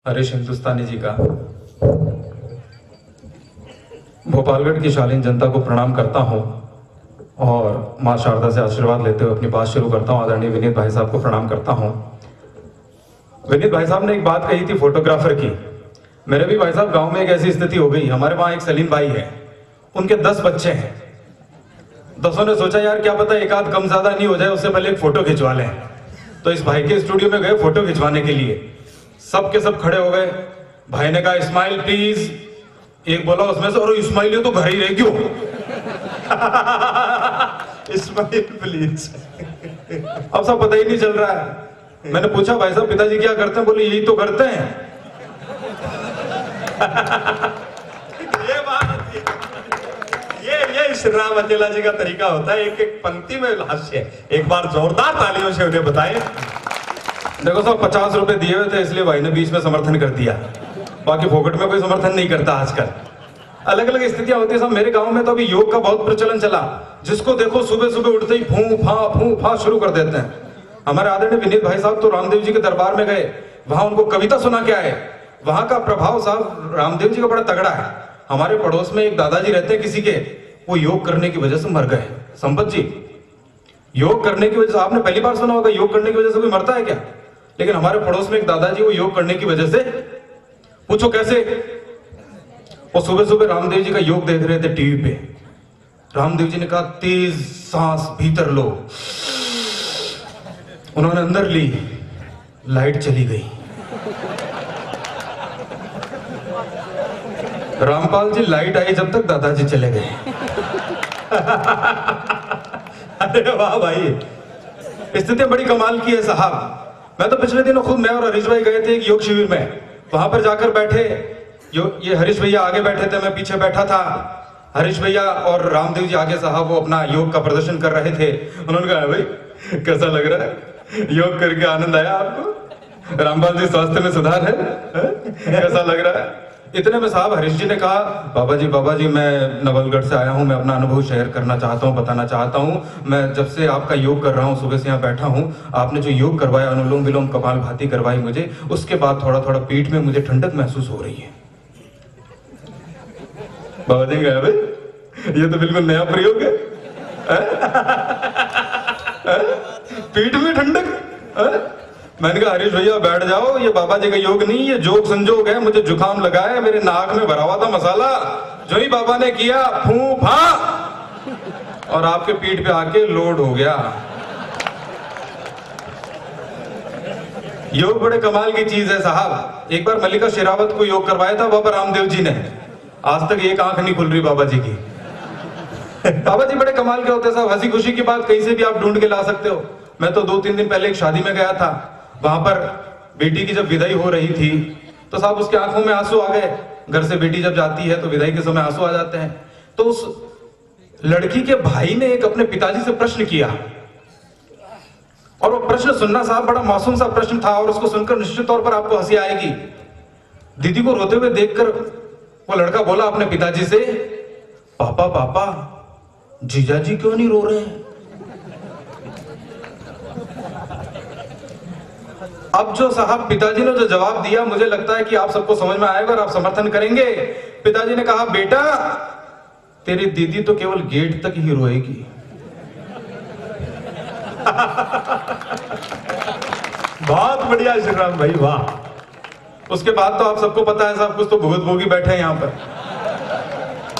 हरीश हिंदुस्तानी जी का भोपालगढ़ की शालीन जनता को प्रणाम करता हूं और मां शारदा से आशीर्वाद लेते हुए अपनी बात शुरू करता हूं। आदरणीय विनीत भाई साहब को प्रणाम करता हूं। विनीत भाई साहब ने एक बात कही थी फोटोग्राफर की। मेरे भी भाई साहब गांव में एक ऐसी स्थिति हो गई। हमारे वहां एक सलीम भाई है, उनके 10 बच्चे हैं। 10 ने सोचा यार क्या पता एक आध कम ज्यादा नहीं हो जाए, उससे पहले एक फोटो खिंचवा लें। तो इस भाई के स्टूडियो में गए फोटो खिंचवाने के लिए। सब के सब खड़े हो गए। भाई ने कहा स्माइल प्लीज। एक बोला उसमें से, और स्माइल ये तो घर ही रह क्यों? Smile please. अब सब पता ही नहीं चल रहा है। मैंने पूछा भाई साहब पिताजी क्या करते हैं? बोले यही तो करते हैं। ये श्री राम अकेला जी का तरीका होता है, एक एक पंक्ति में हास्य। एक बार जोरदार तालियों से उन्हें बताएं। देखो साहब 50 रुपए दिए हुए थे, इसलिए भाई ने बीच में समर्थन कर दिया। बाकी फोकट में कोई समर्थन नहीं करता आजकल। अलग अलग स्थितियां होती है साहब। मेरे गांव में तो अभी योग का बहुत प्रचलन चला। जिसको देखो सुबह सुबह उठते ही फू फा शुरू कर देते हैं। हमारे आदरणीय विनीत भाई साहब तो रामदेव जी के दरबार में गए, वहां उनको कविता सुना के आए। वहां का प्रभाव साहब रामदेव जी का बड़ा तगड़ा है। हमारे पड़ोस में एक दादाजी रहते हैं किसी के, वो योग करने की वजह से मर गए। संपत जी, योग करने की वजह से, आपने पहली बार सुना होगा योग करने की वजह से कोई मरता है क्या? लेकिन हमारे पड़ोस में एक दादाजी, वो योग करने की वजह से, पूछो कैसे? वो सुबह सुबह रामदेव जी का योग देख रहे थे टीवी पे। रामदेव जी ने कहा तेज सांस भीतर लो। उन्होंने अंदर ली, लाइट चली गई। रामपाल जी लाइट आई जब तक दादाजी चले गए। अरे वाह भाई, स्थितियां बड़ी कमाल की है साहब। मैं तो पिछले दिनों खुद मैं और हरीश भाई गए थे एक योग शिविर में। वहां पर जाकर बैठे, ये हरीश भैया आगे बैठे थे, मैं पीछे बैठा था। हरीश भैया और रामदेव जी आगे साहब वो अपना योग का प्रदर्शन कर रहे थे। उन्होंने कहा भाई कैसा लग रहा है, योग करके आनंद आया आपको? रामपाल जी स्वास्थ्य में सुधार है? कैसा लग रहा है? इतने में साहब हरीश जी ने कहा बाबा जी मैं नवलगढ़ से आया हूं, मैं अपना अनुभव शेयर करना चाहता हूं, बताना चाहता हूं। मैं जब से आपका योग कर रहा हूं, सुबह से यहाँ बैठा हूं, आपने जो योग करवाया, अनुलोम विलोम कपालभाति करवाई मुझे, उसके बाद थोड़ा थोड़ा पीठ में मुझे ठंडक महसूस हो रही है। बाबा जी गए भाई ये तो बिल्कुल नया प्रयोग है। पीठ में ठंडक। मैंने कहा हरीश भैया बैठ जाओ, ये बाबा जी का योग नहीं, ये जोग संजोग है। मुझे जुकाम लगा है, मेरे नाक में भरा हुआ था मसाला, जो ही बाबा ने किया फू फा और आपके पीठ पे आके लोड हो गया। योग बड़े कमाल की चीज है साहब। एक बार मल्लिका शेरावत को योग करवाया था बाबा रामदेव जी ने। आज तक एक आंख नहीं खुल रही बाबा जी की। बाबा जी बड़े कमाल के होते हैं साहब। हंसी खुशी की बात कहीं से भी आप ढूंढ के ला सकते हो। मैं तो 2-3 दिन पहले एक शादी में गया था। वहां पर बेटी की जब विदाई हो रही थी तो साहब उसकी आंखों में आंसू आ गए। घर से बेटी जब जाती है तो विदाई के समय आंसू आ जाते हैं। तो उस लड़की के भाई ने एक अपने पिताजी से प्रश्न किया, और वो प्रश्न सुनना साहब बड़ा मासूम सा प्रश्न था, और उसको सुनकर निश्चित तौर पर आपको हंसी आएगी। दीदी को रोते हुए देखकर वो लड़का बोला अपने पिताजी से, पापा जीजा जी क्यों नहीं रो रहे हैं? अब जो साहब पिताजी ने जो जवाब दिया, मुझे लगता है कि आप सबको समझ में आएगा और आप समर्थन करेंगे। पिताजी ने कहा बेटा तेरी दीदी तो केवल गेट तक ही रोएगी। बहुत बढ़िया श्री राम भाई, वाह। उसके बाद तो आप सबको पता है साहब, कुछ तो भुगत भोगी बैठे हैं यहां पर।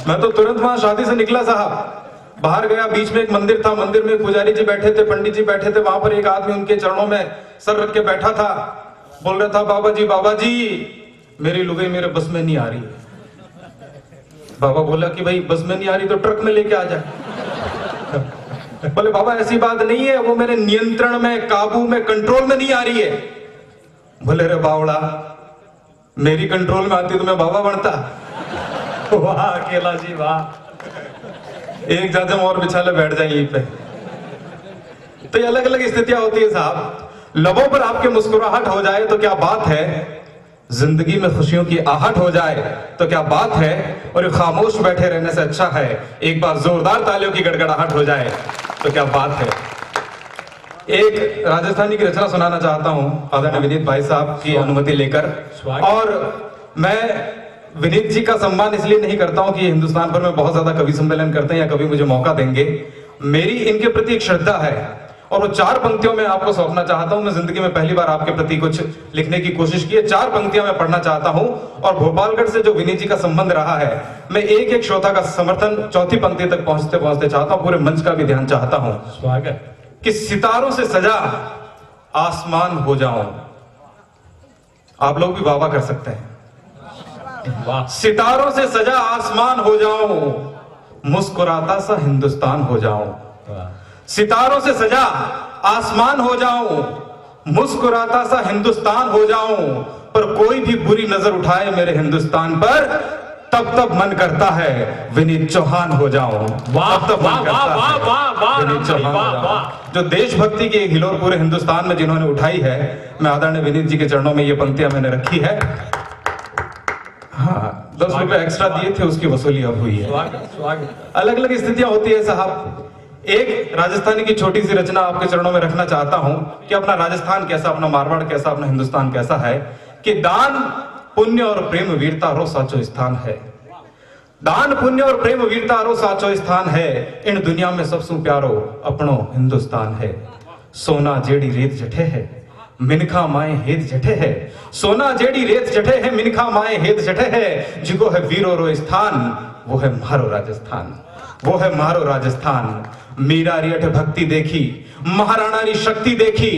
मैं तो तुरंत वहां शादी से निकला साहब, बाहर गया, बीच में एक मंदिर था। मंदिर में पुजारी जी बैठे थे, पंडित जी बैठे थे। वहां पर एक आदमी उनके चरणों में सर रख के बैठा था, बोल रहा था बाबा जी मेरी लुगाई मेरे बस में नहीं आ रही है। बाबा बोला कि भाई बस में नहीं आ रही तो ट्रक में लेके आ जाए। बोले बाबा ऐसी बात नहीं है, वो मेरे नियंत्रण में, काबू में, कंट्रोल में नहीं आ रही है। बोले रे बावड़ा मेरी कंट्रोल में आती तो मैं बाबा बनता। वाह अकेला जी वाह। एक जाजम और बिछा ले बैठ जाए यहीं पे। तो ये अलग अलग स्थितियां होती है साहब। लबों पर आपके मुस्कुराहट हो जाए तो क्या बात है, जिंदगी में खुशियों की आहट हो जाए तो क्या बात है, और ये खामोश बैठे रहने से अच्छा है एक बार जोरदार तालियों की गड़गड़ाहट हो जाए तो क्या बात है। एक राजस्थानी की रचना सुनाना चाहता हूं आदरणीय विनीत भाई साहब की अनुमति लेकर। और मैं विनीत जी का सम्मान इसलिए नहीं करता हूं कि ये हिंदुस्तान भर में बहुत ज्यादा कवि सम्मेलन करते हैं या कभी मुझे मौका देंगे। मेरी इनके प्रति एक श्रद्धा है और वो 4 पंक्तियों में आपको सौंपना चाहता हूं। मैं जिंदगी में पहली बार आपके प्रति कुछ लिखने की कोशिश की है। 4 पंक्तियां मैं पढ़ना चाहता हूं और भोपालगढ़ से जो विनीत जी का संबंध रहा है, मैं एक एक श्रोता का समर्थन चौथी पंक्ति तक पहुंचते पहुंचते चाहता हूं, पूरे मंच का भी ध्यान चाहता हूं। स्वागत। कि सितारों से सजा आसमान हो जाऊं। आप लोग भी वाह कर सकते हैं। वाह। सितारों से सजा आसमान हो जाऊं, मुस्कुराता सा हिंदुस्तान हो जाऊं। सितारों से सजा आसमान हो जाऊं, मुस्कुराता सा हिंदुस्तान हो जाऊं, पर कोई भी बुरी नजर उठाए मेरे हिंदुस्तान पर, तब तब मन करता है विनीत चौहान हो जाऊं। वाह वाह वाह वाह विनीत चौहान हो जाऊं। जो देशभक्ति की एक हिलोर पूरे हिंदुस्तान में जिन्होंने उठाई है, मैं आदरणीय विनीत जी के चरणों में ये पंक्तियां मैंने रखी है। हाँ, 10 रुपए एक्स्ट्रा दिए थे, उसकी वसूली अब हुई है। अलग अलग स्थितियां होती है साहब। एक राजस्थानी की छोटी सी रचना आपके चरणों में रखना चाहता हूं कि अपना राजस्थान कैसा, अपना मारवाड़ कैसा, अपना हिंदुस्तान कैसा है। कि दान पुण्य और प्रेम वीरता रो साचो स्थान है। दान पुण्य और प्रेम वीरता रो साचो स्थान है। इन दुनिया में सबसे प्यारो अपनो हिंदुस्तान है। सोना जेड़ी रेत जठे है, मिनखा माए हेत जठे है। सोना जेड़ी रेत जठे है, मिनखा माए हेत जठे है। जिको है वीरो रो स्थान, वो है मारो राजस्थान, वो है मारो राजस्थान। मीरा री अठ भक्ति देखी, महाराणा री शक्ति देखी।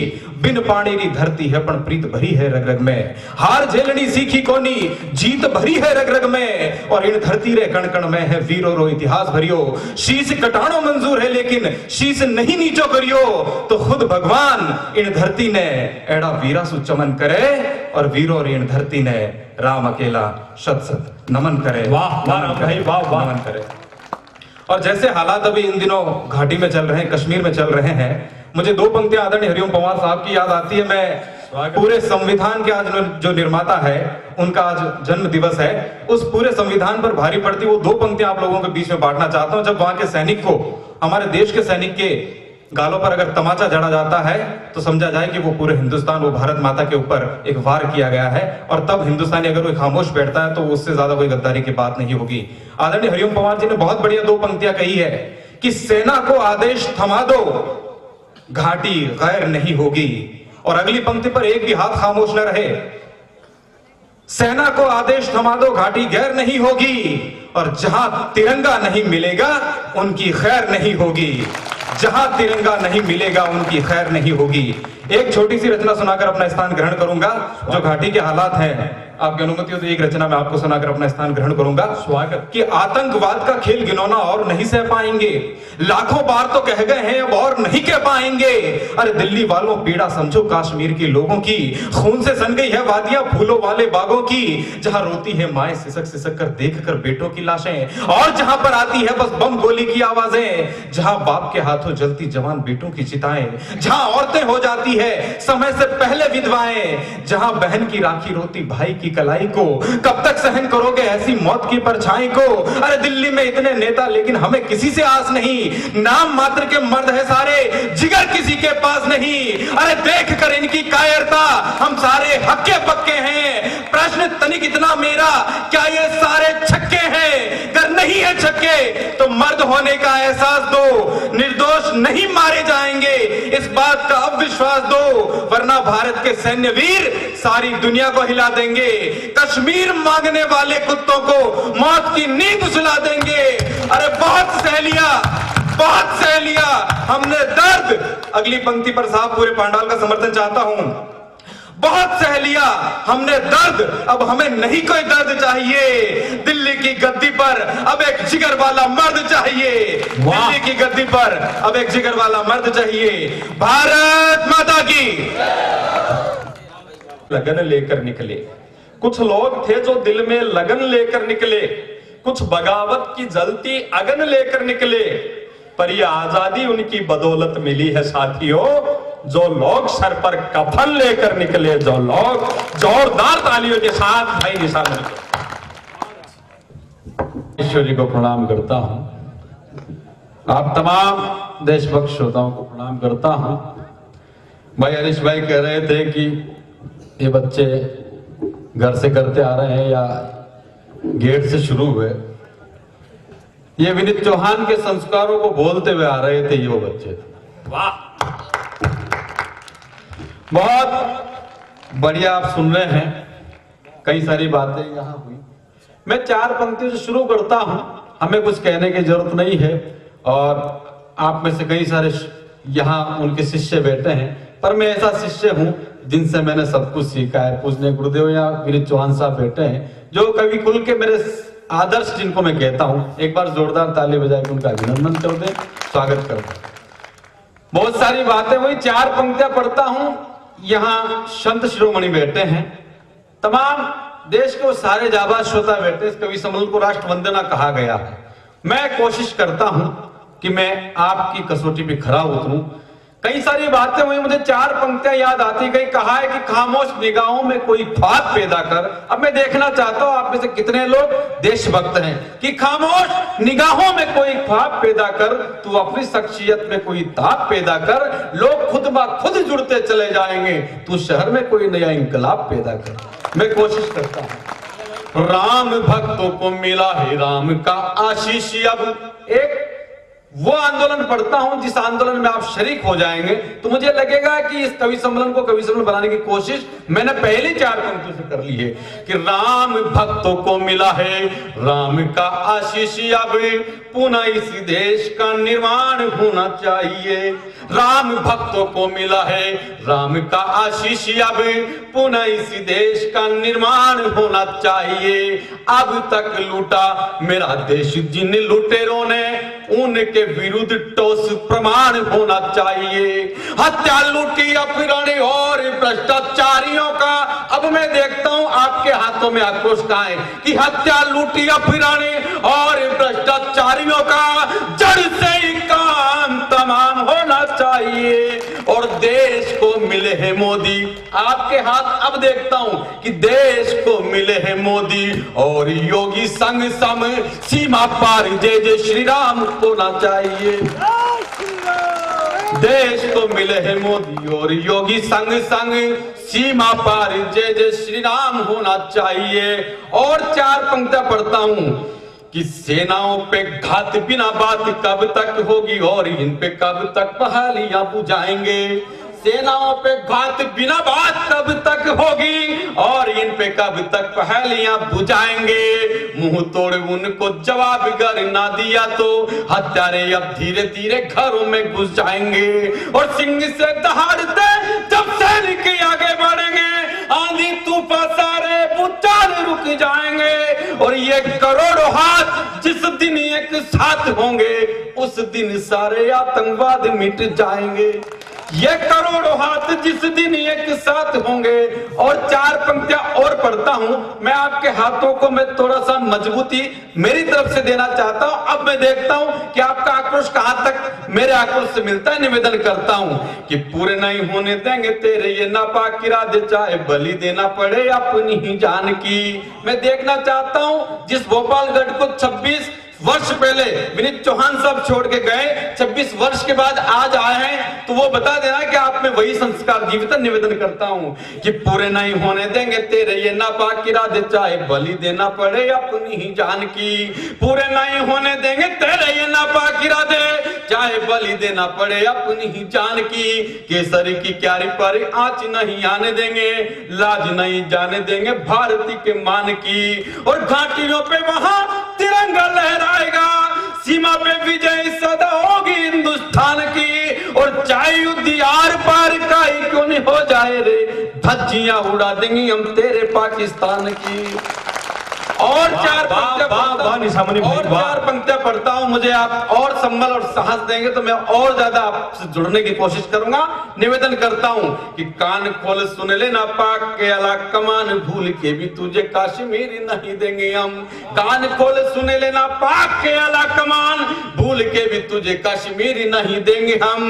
बिन पानी री धरती है पण प्रीत भरी है रग रग में। हार झेलनी सीखी कोनी, जीत भरी है रग रग में। और इन धरती रे कण कण में है वीरो रो इतिहास भरियो। शीश कटानो मंजूर है लेकिन शीश नहीं नीचो करियो। तो खुद भगवान इन धरती ने एड़ा वीरा सु चमन करे, और वीरो इन धरती ने राम अकेला शत शत नमन करे। वाह वाह भाई वाह वाह। नमन करे। और जैसे हालात अभी इन दिनों घाटी में चल रहे हैं, कश्मीर में चल रहे हैं, मुझे 2 पंक्तियां आदरणीय हरिओम पंवार साहब की याद आती है। मैं पूरे संविधान के आज जो निर्माता है, उनका आज जन्म दिवस है, उस पूरे संविधान पर भारी पड़ती वो 2 पंक्तियां आप लोगों के बीच में बांटना चाहता हूं। जब वहां के सैनिक को, हमारे देश के सैनिक के गालों पर अगर तमाचा जड़ा जाता है, तो समझा जाए कि वो पूरे हिंदुस्तान, वो भारत माता के ऊपर एक वार किया गया है। और तब हिंदुस्तानी अगर कोई खामोश बैठता है, तो उससे ज्यादा कोई गद्दारी की बात नहीं होगी। आदरणीय हरिओम पंवार जी ने बहुत बढ़िया 2 पंक्तियां कही है कि सेना को आदेश थमा दो, घाटी गैर नहीं होगी। और अगली पंक्ति पर एक भी हाथ खामोश न रहे। सेना को आदेश थमा दो, घाटी गैर नहीं होगी। और जहां तिरंगा नहीं मिलेगा, उनकी खैर नहीं होगी। जहां तिरंगा नहीं मिलेगा, उनकी खैर नहीं होगी। एक छोटी सी रचना सुनाकर अपना स्थान ग्रहण करूंगा। जो घाटी के हालात हैं, आपकी अनुमति हो तो एक रचना मैं आपको सुनाकर अपना स्थान ग्रहण करूंगा। स्वागत। कि आतंकवाद का खेल गिनौना और नहीं सह पाएंगे। लाखों बार तो कह गए हैं, अब और नहीं कह पाएंगे। अरे दिल्ली वालों, पीड़ा समझो कश्मीर के लोगों की। खून से सन गई है वादियां फूलों वाले बागों की। जहां रोती है माए सिसक सिसक कर देख कर बेटों की लाशें, और जहां पर आती है बस बम गोली की आवाजें। जहां बाप के हाथों जलती जवान बेटों की चिताएं, जहां औरतें हो जाती है समय से पहले विधवाएं। जहां बहन की राखी रोती भाई की कलाई को, कब तक सहन करोगे ऐसी मौत की परछाई को। अरे दिल्ली में इतने नेता, लेकिन हमें किसी से आस नहीं। नाम मात्र के मर्द है सारे, जिगर किसी के पास नहीं। अरे देख कर इनकी कायरता, हम सारे हक्के पक्के हैं। प्रश्न तनिक इतना मेरा, क्या ये सारे छक्के हैं? अगर नहीं है छक्के, तो मर्द होने का एहसास दो। निर्दोष नहीं मारे जाएंगे, इस बात का अब विश्वास दो। वरना भारत के सैन्य वीर सारी दुनिया को हिला देंगे। कश्मीर मांगने वाले कुत्तों को मौत की नींद सुला देंगे। अरे बहुत सह लिया, बहुत सह लिया हमने दर्द। अगली पंक्ति पर साहब पूरे पांडाल का समर्थन चाहता हूं। बहुत सह लिया हमने दर्द, अब हमें नहीं कोई दर्द चाहिए। दिल्ली की गद्दी पर अब एक जिगर वाला मर्द चाहिए। दिल्ली की गद्दी पर अब एक जिगर वाला मर्द चाहिए। भारत माता की। लगन लेकर निकले, कुछ लोग थे जो दिल में लगन लेकर निकले। कुछ बगावत की जलती अगन लेकर निकले। पर ये आजादी उनकी बदौलत मिली है साथियों, जो लोग सर पर कफन लेकर निकले। जो लोग जोरदार तालियों के साथ भाई निशान निकले। ईश्वर जी को प्रणाम करता हूं, आप तमाम देशभक्त श्रोताओं को प्रणाम करता हूं। भाई हरीश भाई कह रहे थे कि ये बच्चे घर से करते आ रहे हैं या गेट से शुरू हुए। ये विनीत चौहान के संस्कारों को बोलते हुए आ रहे थे ये वो बच्चे। वाह, बहुत बढ़िया आप सुन रहे हैं, कई सारी बातें यहाँ हुई। मैं 4 पंक्तियों से शुरू करता हूं, हमें कुछ कहने की जरूरत नहीं है और आप में से कई सारे यहाँ उनके शिष्य बैठे हैं, पर मैं ऐसा शिष्य हूं जिनसे मैंने सब कुछ सीखा है। पूजनीय गुरुदेव या विनीत चौहान साहब बैठे हैं जो कवि कुल के मेरे आदर्श, जिनको मैं कहता हूं। एक बार जोरदार ताली बजा के उनका अभिनंदन कर दें, स्वागत कर दें। बहुत सारी बातें हुई, 4 पंक्तियां पढ़ता हूं। यहाँ संत शिरोमणि बैठे हैं, तमाम देश के वो सारे जाबाज श्रोता बैठे। इस कवि सम्मेलन को राष्ट्र वंदना कहा गया है। मैं कोशिश करता हूं कि मैं आपकी कसौटी पे खरा उतरूं। कई सारी बातें हुई, मुझे 4 पंक्तियां याद आती गई। कहा है कि खामोश निगाहों में कोई ख्वाब पैदा कर। अब मैं देखना चाहता हूं आप में से कितने लोग देशभक्त हैं कि खामोश निगाहों में कोई ख्वाब पैदा कर, तू अपनी शख्सियत में कोई दाग पैदा कर, लोग खुद ब खुद जुड़ते चले जाएंगे, तू शहर में कोई नया इंकलाब पैदा कर। मैं कोशिश करता हूं। राम भक्तों को मिला है राम का आशीष। अब एक वो आंदोलन पढ़ता हूं जिस आंदोलन में आप शरीक हो जाएंगे, तो मुझे लगेगा कि इस कवि सम्मेलन को कवि सम्मेलन बनाने की कोशिश मैंने पहली 4 पंक्तियों से कर ली है कि राम भक्तों को मिला है राम का आशीष। अब पुनः इस देश का निर्माण होना चाहिए। राम भक्तों को मिला है राम का आशीष। अब पुनः इस देश का निर्माण होना चाहिए। अब तक लूटा मेरा देश जिन लुटेरों ने, उनके विरुद्ध ठोस प्रमाण होना चाहिए। हत्या, लूटी, अपहरण और भ्रष्टाचारियों का अब मैं देखता हूं आपके हाथों में आक्रोश कहां है कि हत्या, लूटी, अपहरण और भ्रष्टाचारियों का जड़ से ही काम तमाम होना चाहिए। और देश को मिले हैं मोदी, आपके हाथ अब देखता हूं कि देश को मिले हैं मोदी और योगी संग सम सीमा पार जय जय श्री राम होना चाहिए। देश को मिले हैं मोदी और योगी संग संग सीमा पार जय जय श्री राम होना चाहिए। और 4 पंक्तियां पढ़ता हूं कि सेनाओं पे घात बिना बात कब तक होगी और इन पे कब तक बहालियां बुझाएंगे। सेनाओं पे घात बिना बात कब तक होगी और इन पे कब तक पहलियां बुझाएंगे। मुंह तोड़ उनको जवाब अगर ना दिया तो हत्यारे अब धीरे धीरे घरों में घुस जाएंगे। और सिंह से दहाड़ते जब सैनिक आगे बढ़ेंगे, आंधी तूफान सारे भूचाल रुक जाएंगे। और ये करोड़ों हाथ जिस दिन एक साथ होंगे, उस दिन सारे आतंकवाद मिट जाएंगे। ये करोड़ों हाथ जिस दिन एक साथ होंगे। और 4 पंक्तियां और पढ़ता हूं। मैं आपके हाथों को मैं थोड़ा सा मजबूती मेरी तरफ से देना चाहता हूं। अब मैं देखता हूं कि आपका आक्रोश कहां तक मेरे आक्रोश से मिलता है। निवेदन करता हूं कि पूरे नहीं होने देंगे तेरे ये नापाक इरादे, चाहे बलि देना पड़े अपनी ही जान की। मैं देखना चाहता हूं जिस भोपालगढ़ को 26 वर्ष पहले विनीत चौहान साहब छोड़ के गए, 26 वर्ष के बाद आज आए हैं, तो वो बता देना कि आप में वही संस्कार जीवित। निवेदन करता हूं कि पूरे नहीं होने देंगे तेरे ये नापाक इरादे, चाहे बलि देना पड़े अपनी ही जान की। पूरे नहीं होने देंगे तेरे ये नापाक इरादे, चाहे बलि देना पड़े अपनी ही जान की। केसरी की क्यारी पर आंच नहीं आने देंगे, लाज नहीं जाने देंगे भारती के मान की। और घाटियों पे वहां तिरंगा लहराएगा, सीमा पे विजय सदा होगी हिंदुस्तान की। और चाहे युद्ध आर पार का ही क्यों नहीं हो जाए रे, धज्जियां उड़ा देंगी हम तेरे पाकिस्तान की। और 4 पंक्तियां पढ़ता हूं। मुझे आप और संबल और साहस देंगे तो मैं और ज्यादा आपसे जुड़ने की कोशिश करूंगा। निवेदन करता हूं कि कान खोल सुन लेना पाक के अला कमान, भूल के भी तुझे कश्मीर नहीं देंगे हम। कान खोल सुन लेना पाक के अला कमान, भूल के भी तुझे कश्मीर नहीं देंगे हम।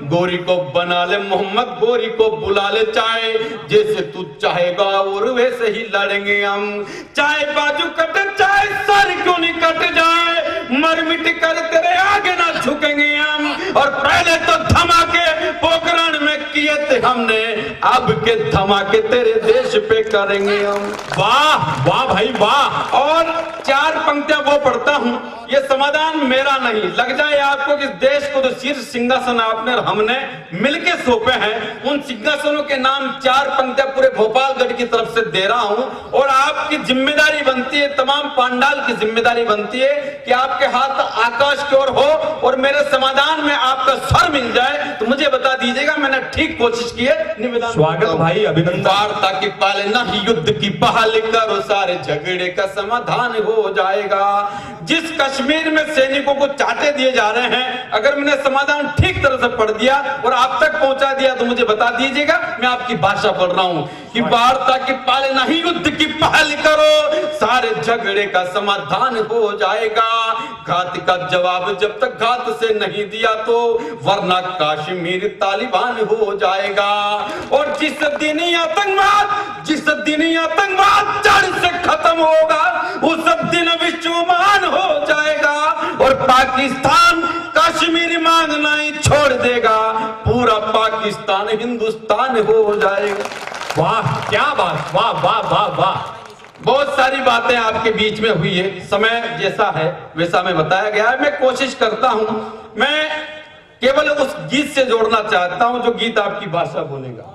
गोरी को बना ले मोहम्मद, गोरी को बुला ले, चाहे जैसे तू चाहेगा और वैसे ही लड़ेंगे हम। चाहे बाजू कट चाहे सर क्यों नहीं कट जाए, मर मिट कर तेरे आगे ना झुकेंगे हम। और पहले तो धमाके पोखरण में किया किए थे हमने, अब के धमाके तेरे देश पे करेंगे हम। वाह वाह भाई वाह। और 4 पंक्तियां वो पढ़ता हूं, ये समाधान मेरा नहीं, लग जाए आपको कि देश को जो शीर्ष सिंहासन आपने और हमने मिलके सौंपे हैं, उन सिंहासनों के नाम 4 पंक्तियां पूरे भोपालगढ़ की तरफ से दे रहा हूं। और आपकी जिम्मेदारी बनती है, तमाम पांडाल की जिम्मेदारी बनती है कि आपके हाथ आकाश की ओर हो और मेरे समाधान में आपका स्वर मिल जाए तो मुझे बता दीजिएगा, मैंने ठीक कोशिश की है। निवेदन स्वागत भाई, अभिनंदन। वार्ता की पालना ही युद्ध की बहाल करो, सारे झगड़े का समाधान हो जाएगा। जिस कश्मीर में सैनिकों को चाटे दिए जा रहे हैं, अगर मैंने समाधान ठीक तरह से पढ़ दिया और आप तक पहुंचा दिया तो मुझे बता दीजिएगा, मैं आपकी भाषा पढ़ रहा हूं कि वार्ता की पालना ही युद्ध की पहल करो, सारे झगड़े का समाधान हो जाएगा। घात का जवाब जब तक घात से नहीं दिया तो वरना कश्मीर तालिबान हो जाएगा। और जिस दिन आतंकवाद जड़ से खत्म होगा, उस दिन विश्वमान हो जाएगा। और पाकिस्तान कश्मीर मांगना ही छोड़ देगा, पूरा पाकिस्तान हिंदुस्तान हो जाएगा। वाह क्या बात, वाह वाह वाह वाह। बहुत सारी बातें आपके बीच में हुई है, समय जैसा है वैसा मैं बताया गया है। मैं कोशिश करता हूं, मैं केवल उस गीत से जोड़ना चाहता हूं जो गीत आपकी भाषा बोलेगा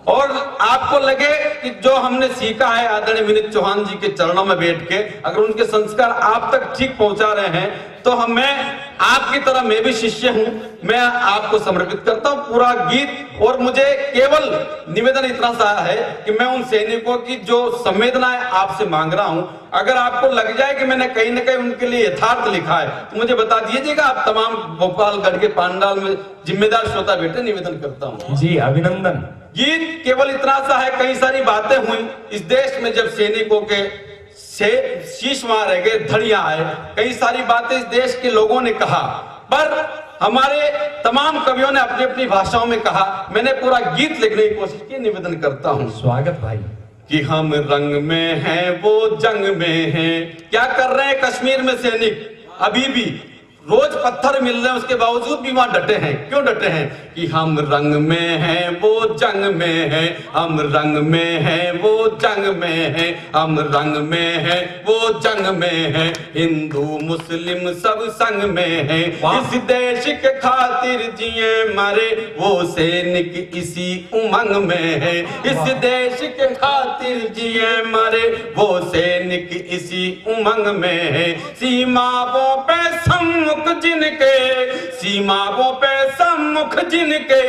और आपको लगे कि जो हमने सीखा है आदरणीय विनीत चौहान जी के चरणों में बैठ के, अगर उनके संस्कार आप तक ठीक पहुंचा रहे हैं तो मैं आपकी तरह मैं भी शिष्य हूं, मैं आपको समर्पित करता हूं पूरा गीत। और मुझे केवल निवेदन इतना सा है कि मैं उन सैनिकों की जो संवेदनाएं आपसे मांग रहा हूं, अगर आपको लग जाए कि मैंने कहीं ना कहीं उनके लिए यथार्थ लिखा है तो मुझे बता दीजिएगा। आप तमाम भोपालगढ़ के पांडाल में जिम्मेदार श्रोता बेटे निवेदन करता हूं। जी अभिनंदन। गीत केवल इतना सा है, कई सारी बातें हुई इस देश में जब सैनिकों के शीश मारे गए, धड़ियां आए, कई सारी बातें इस देश के लोगों ने कहा, पर हमारे तमाम कवियों ने अपनी अपनी भाषाओं में कहा। मैंने पूरा गीत लिखने की कोशिश की, निवेदन करता हूं। स्वागत भाई। कि हम रंग में हैं वो जंग में हैं। क्या कर रहे हैं कश्मीर में सैनिक? अभी भी रोज पत्थर मिल रहे हैं, उसके बावजूद भी वहां डटे हैं। क्यों डटे हैं? कि हम रंग में हैं वो जंग में हैं, हम रंग में हैं वो जंग में हैं, हम रंग में हैं वो जंग में हैं, हिंदू मुस्लिम सब संग में हैं। इस देश के खातिर जिए मरे वो सैनिक इसी उमंग में है, इस देश के खातिर जिए मरे वो सैनिक इसी उमंग में है। सीमाओं पे सम्मुख जिनके, सीमाओं पे सम्मुख जिनके,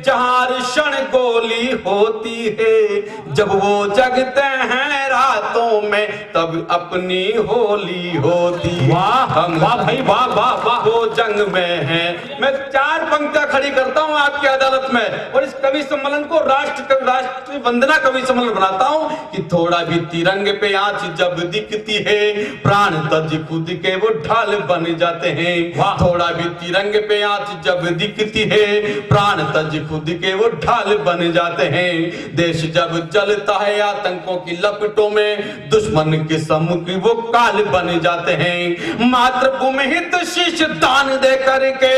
जहां क्षण गोली होती है, जब वो जगते हैं रातों में तब अपनी होली होती। वाह हम वाह भाई वाह वाह वाह। वो जंग में है। मैं 4 पंक्तियां खड़ी करता हूं आपकी अदालत में और इस कवि सम्मेलन को राष्ट्रीय वंदना कवि सम्मेलन बनाता हूं कि थोड़ा भी तिरंगे पे आंच जब दिखती है, प्राण तज खुद के वो ढाल बन जाते हैं। थोड़ा भी तिरंगे पे आंच जब दिखती है, प्राण तज खुद के वो ढाल बन जाते हैं। देश जब जलता है आतंकों की लपटों में, दुश्मन के सम्मुख वो काल बन जाते हैं। मातृभूमि हित शीश दान दे करके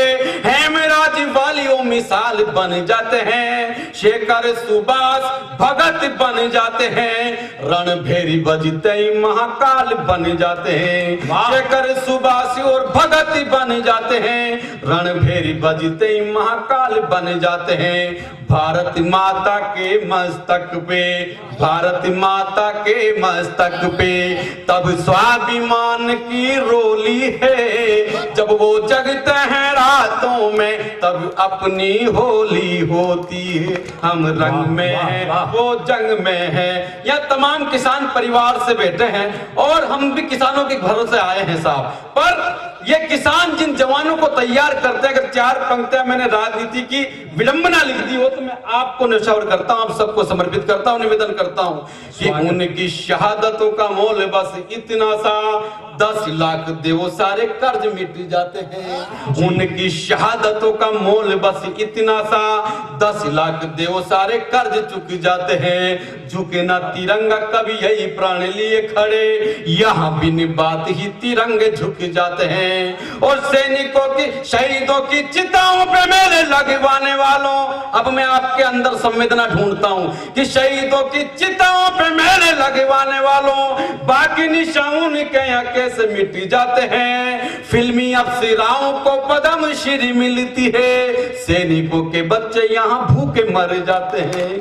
हेमराज वालियों मिसाल बन जाते हैं। शेखर सुभाष भगत बन जाते हैं, रणभेरी बजते ही महाकाल बन जाते हैं। शेखर सुभाष और भगत बन जाते हैं, रणभेरी बजते ही महाकाल बन जाते हैं। भारत माता के मस्तक पे, भारत माता के मस्तक पे तब स्वाभिमान की रोली है, जब वो जगते हैं रातों में तब अपनी होली होती है। हम रंग में हैं वो जंग में है। यह तमाम किसान परिवार से बैठे हैं और हम भी किसानों के घरों से आए हैं साहब, पर ये किसान जिन जवानों को तैयार करते हैं, अगर 4 पंक्तियां मैंने राजनीति की विडंबना लिख दी हो तो मैं आपको न्यौछावर करता हूं, आप सबको समर्पित करता हूं, निवेदन करता हूं कि उनकी शहादतों का मोल बस इतना सा, 10 लाख दे वो सारे कर्ज मिट जाते हैं। उनकी शहादतों का मोल बस इतना सा, 10 लाख दे वो सारे कर्ज चुक जाते हैं। झुके ना तिरंगा कभी यही प्राण लिए खड़े, यहाँ बिन बात ही तिरंगे झुक जाते हैं। और सैनिकों की शहीदों की चिताओं पे मेले लगवाने वालों, अब मैं आपके अंदर संवेदना ढूंढता हूं कि शहीदों की चिताओं पे मेरे लगवाने वालों, बाकी निशान के यहाँ कैसे मिट जाते हैं। फिल्मी अफसराओं को पद्म श्री मिलती है, सैनिकों के बच्चे यहाँ भूखे मर जाते हैं।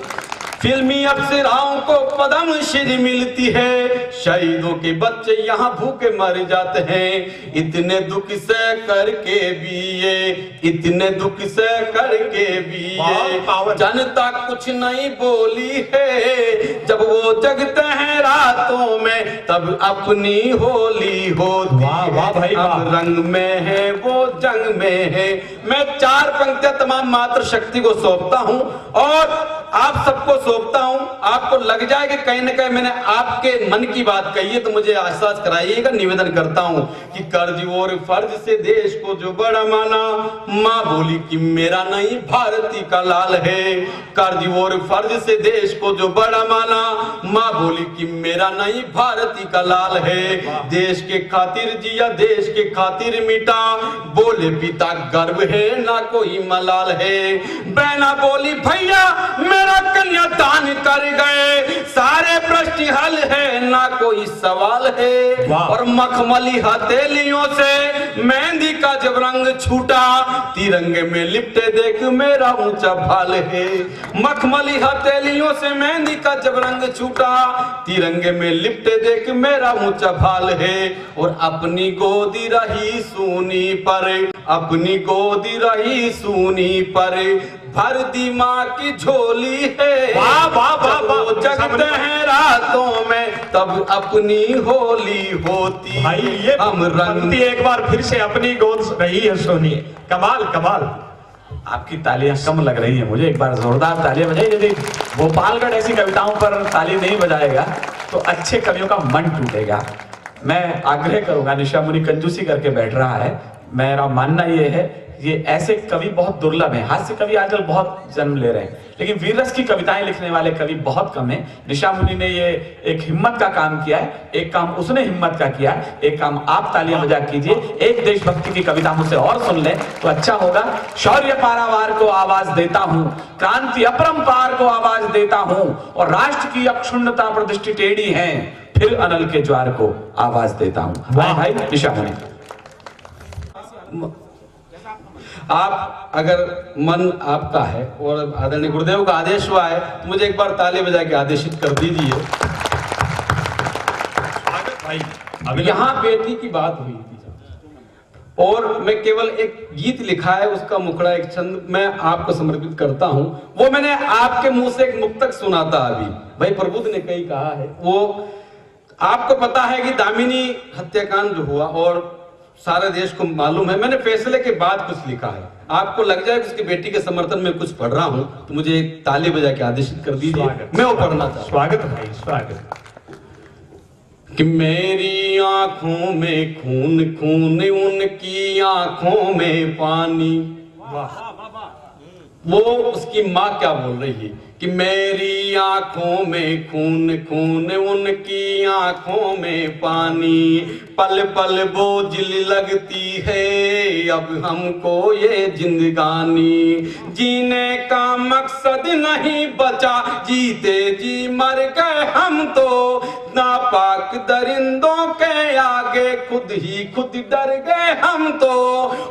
फिल्मी अफसराओं को पद्म श्री मिलती है, शहीदों के बच्चे यहाँ भूखे मर जाते हैं। इतने दुख से करके भी ये, इतने दुख से करके भी ये जनता कुछ नहीं बोली है। जब वो जगते हैं रातों में तब अपनी होली होती है। अब रंग में है वो जंग में है। मैं 4 पंक्तियां तमाम मातृशक्ति को सौंपता हूं और आप सबको सौंपता हूं। आपको लग जाए कि कहीं ना कहीं मैंने आपके मन की बात कही है तो मुझे एहसास कराइएगा। निवेदन करता हूं कि कर्ज और फर्ज से देश को जो बड़ा माना, मां बोली कि मेरा नहीं भारती का लाल है। कर्ज और फर्ज से देश को जो बड़ा माना, मां बोली कि मेरा नहीं भारती का लाल है। देश के खातिर जिया, देश के खातिर मिटा, बोले पिता गर्व है ना कोई मलाल है। बहना बोली भैया मेरा कन्यादान कर गए, सारे प्रश्न हल है ना कोई सवाल है। और मखमली हथेलियों से मेहंदी का जब रंग छूटा, तिरंगे में लिपटे देख मेरा ऊंचा भाल है। मखमली हथेलियों से मेहंदी का जब रंग छूटा, तिरंगे में लिपटे देख मेरा ऊंचा भाल है। और अपनी गोदी रही सूनी पर, अपनी गोदी रही सूनी पर, भर दी माँ की झोली है। वो जगते हैं रातों में तब अपनी होली होती। भाई ये हम रंग एक बार फिर से अपनी गोद रही है सोनी। कमाल कमाल। आपकी तालियां कम लग रही है मुझे, एक बार जोरदार तालियां बजाइए। यदि भोपालगढ़ ऐसी कविताओं पर ताली नहीं बजाएगा तो अच्छे कवियों का मन टूटेगा। मैं आग्रह करूंगा, निशा मुनि कंजूसी करके बैठ रहा है, मेरा मानना यह है ये ऐसे कवि बहुत दुर्लभ हैं। हास्य कवि आजकल बहुत जन्म ले रहे हैं, लेकिन वीररस की कविताएं लिखने वाले कवि बहुत कम हैं। निशा मुनि ने ये एक हिम्मत का काम किया है, एक काम उसने हिम्मत का किया है, एक काम आप तालियां बजा कीजिए। एक देशभक्ति की कविता मुझसे और सुन लें तो अच्छा होगा। शौर्य पारावार को आवाज देता हूं, क्रांति अपरंपार को आवाज देता हूं, और राष्ट्र की अक्षुण्णता पर दृष्टि टेढ़ी है, फिर अनल के ज्वार को आवाज देता हूं। भाई निशा मुनि, आप अगर मन आपका है और आदरणीय गुरुदेव का आदेश हुआ है तो मुझे एक बार ताली बजा के आदेशित कर दीजिए। भाई अब यहाँ बेटी की बात हुई थी और मैं केवल एक गीत लिखा है, उसका मुखड़ा एक छंद मैं आपको समर्पित करता हूं। वो मैंने आपके मुंह से एक मुक्तक सुना था अभी, भाई प्रबुद्ध ने कहीं कहा है। वो आपको पता है कि दामिनी हत्याकांड जो हुआ और सारे देश को मालूम है, मैंने फैसले के बाद कुछ लिखा है। आपको लग जाए कि उसकी बेटी के समर्थन में कुछ पढ़ रहा हूं तो मुझे ताली बजा के आदेशित कर दीजिए। मैं वो पढ़ना चाहता हूं। स्वागत भाई स्वागत। कि मेरी आंखों में खून खून, उनकी आंखों में पानी। वो उसकी माँ क्या बोल रही है कि मेरी आंखों में खून खून, उनकी आंखों में पानी, पल पल बोझिल लगती है अब हमको ये जिंदगानी। जीने का मकसद नहीं बचा, जीते जी मर गए हम तो, नापाक दरिंदों के आगे खुद ही खुद डर गए हम तो।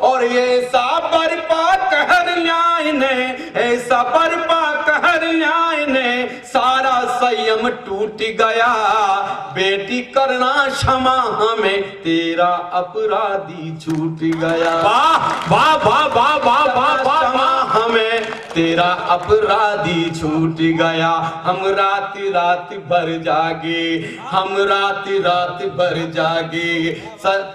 और ऐसा बर्पा कहर न्याय ने, ऐसा बर्पा कहर न्याय ने, सारा संयम टूट गया। बेटी करना क्षमा हमें, तेरा अपराधी छूट गया। वाह वाह वाह वाह वाह वाह वाह। हमें तेरा अपराधी छूट गया। हम रात रात भर जागे, हम रात रात भर जागे,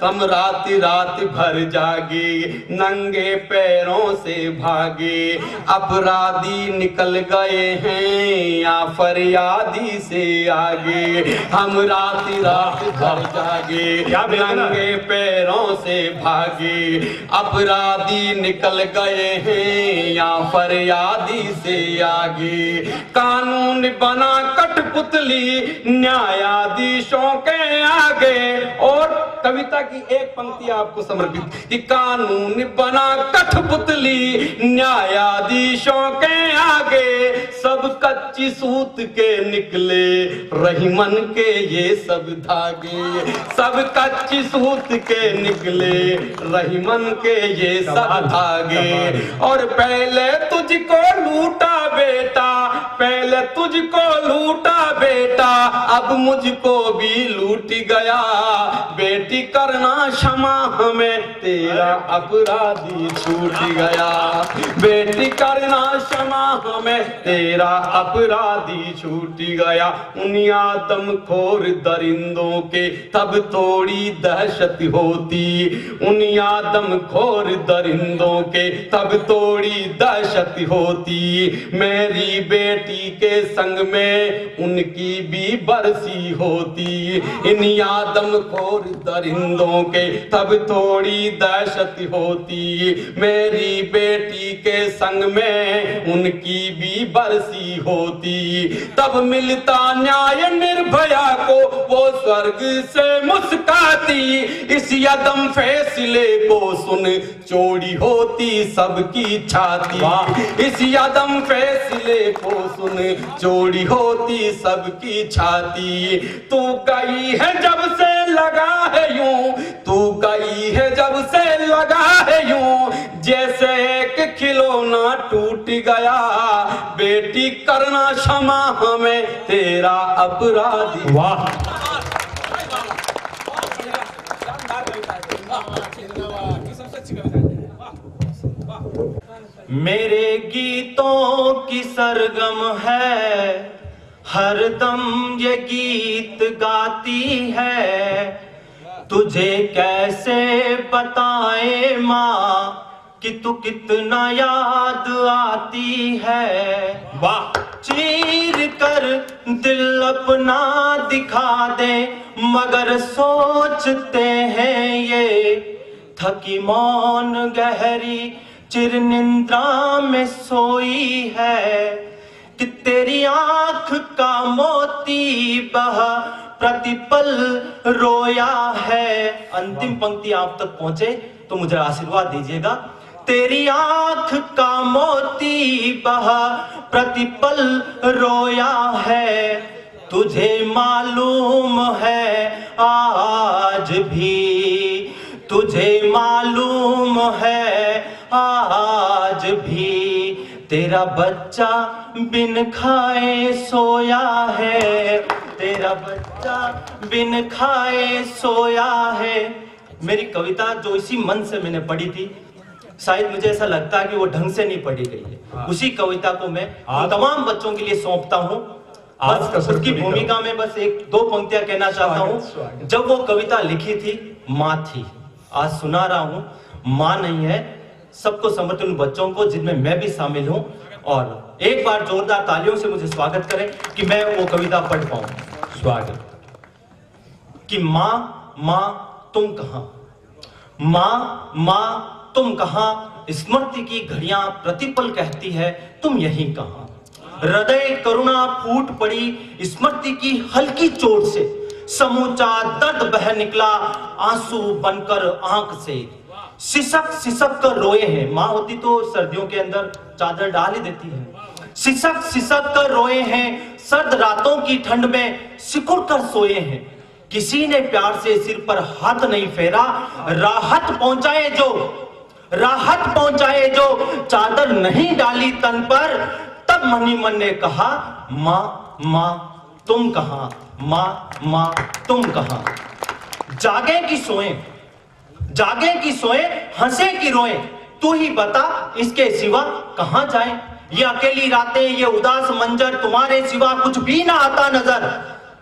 हम रात रात भर जागे, नंगे पैरों से भागे। अपराधी निकल गए हैं या फरियादी से आगे। हम रात रात भर जागे, नंगे पैरों से भागे। अपराधी निकल गए हैं या फरियादी से आगे। कानून बना कठपुतली न्यायाधीशों के आगे, और कविता की एक पंक्ति आपको समर्पित कि कानून बना कठपुतली न्यायाधीशों के आगे, सब कच्ची सूत के निकले रहीमन के ये सब धागे, सब कच्ची सूत के निकले रहीमन के ये सब धागे। और पहले तुझको लूटा बेटा, पहले तुझको लूटा बेटा, अब मुझको भी लूट गया, बेटी करना क्षमा हमें तेरा अपराधी छूट गया, बेटी करना क्षमा हमें तेरा अपराधी छूट गया। उन आदमखोर दरिंदों के तब थोड़ी दहशत होती, उन आदमखोर दरिंदों के तब थोड़ी दहशत होती, मेरी बेटी के संग में उनकी भी बरसी होती। इन आदमखोर दरिंदों के तब थोड़ी दहशत होती, मेरी बेटी के संग में उनकी भी बरसी होती। तब मिलता न्याय निर्भया को, वो स्वर्ग से मुस्काती, इस यदम फैसले को सुन चौड़ी होती सबकी छाती, इस यदम फैसले को सुन चौड़ी होती सबकी छाती। तू गई है जब से लगा है यूं, तू गई है जब से लगा है यूं, जैसे एक खिलौना टूट गया, बेटी करना क्षमा हमें तेरा अपराधी। वाह, मेरे गीतों की सरगम है, हरदम ये गीत गाती है, तुझे कैसे बताए माँ कि तू कितना याद आती है। वाह, चीर कर दिल अपना दिखा दे, मगर सोचते हैं ये थकी मौन गहरी चिर निंद्रा में सोई है, कि तेरी आंख का मोती बहा प्रतिपल रोया है। अंतिम पंक्ति आप तक पहुंचे तो मुझे आशीर्वाद दीजिएगा। तेरी आंख का मोती बहा प्रतिपल रोया है, तुझे मालूम है आज भी, तुझे मालूम है आज भी, तेरा बच्चा बिन खाए सोया है, तेरा बच्चा बिन खाए सोया है। मेरी कविता जो इसी मन से मैंने पढ़ी थी, शायद मुझे ऐसा लगता है कि वो ढंग से नहीं पढ़ी गई है। उसी कविता को मैं तमाम बच्चों के लिए सौंपता हूँ। बस उसकी भूमिका में बस एक दो पंक्तियां कहना चाहता हूँ। जब वो कविता लिखी थी माँ थी, आज सुना रहा हूँ माँ नहीं है। सबको समर्पित उन बच्चों को जिनमें मैं भी शामिल हूँ, और एक बार जोरदार तालियों से मुझे स्वागत करें कि मैं वो कविता पढ़ पाऊं। स्वागत। कि माँ माँ तुम कहां, माँ माँ तुम कहां, स्मृति की घड़ियां प्रतिपल कहती है तुम यहीं कहां। हृदय करुणा फूट पड़ी स्मृति की हल्की चोट से, समूचा दर्द बह निकला आंसू बनकर आंख से। सिसक सिसक कर रोए हैं, माँ होती तो सर्दियों के अंदर चादर डाल ही देती है। सिसक सिसक कर रोए हैं, सर्द रातों की ठंड में सिकुड़ कर सोए हैं। किसी ने प्यार से सिर पर हाथ नहीं फेरा, राहत पहुंचाए जो, राहत पहुंचाए जो, चादर नहीं डाली तन पर। तब मनी मन ने कहा माँ माँ तुम कहां, माँ माँ तुम कहां। जागे की सोए, जागे की सोए, हंसे की रोए, तू ही बता इसके सिवा कहां जाए। ये अकेली रातें, ये उदास मंजर, तुम्हारे सिवा कुछ भी ना आता नजर।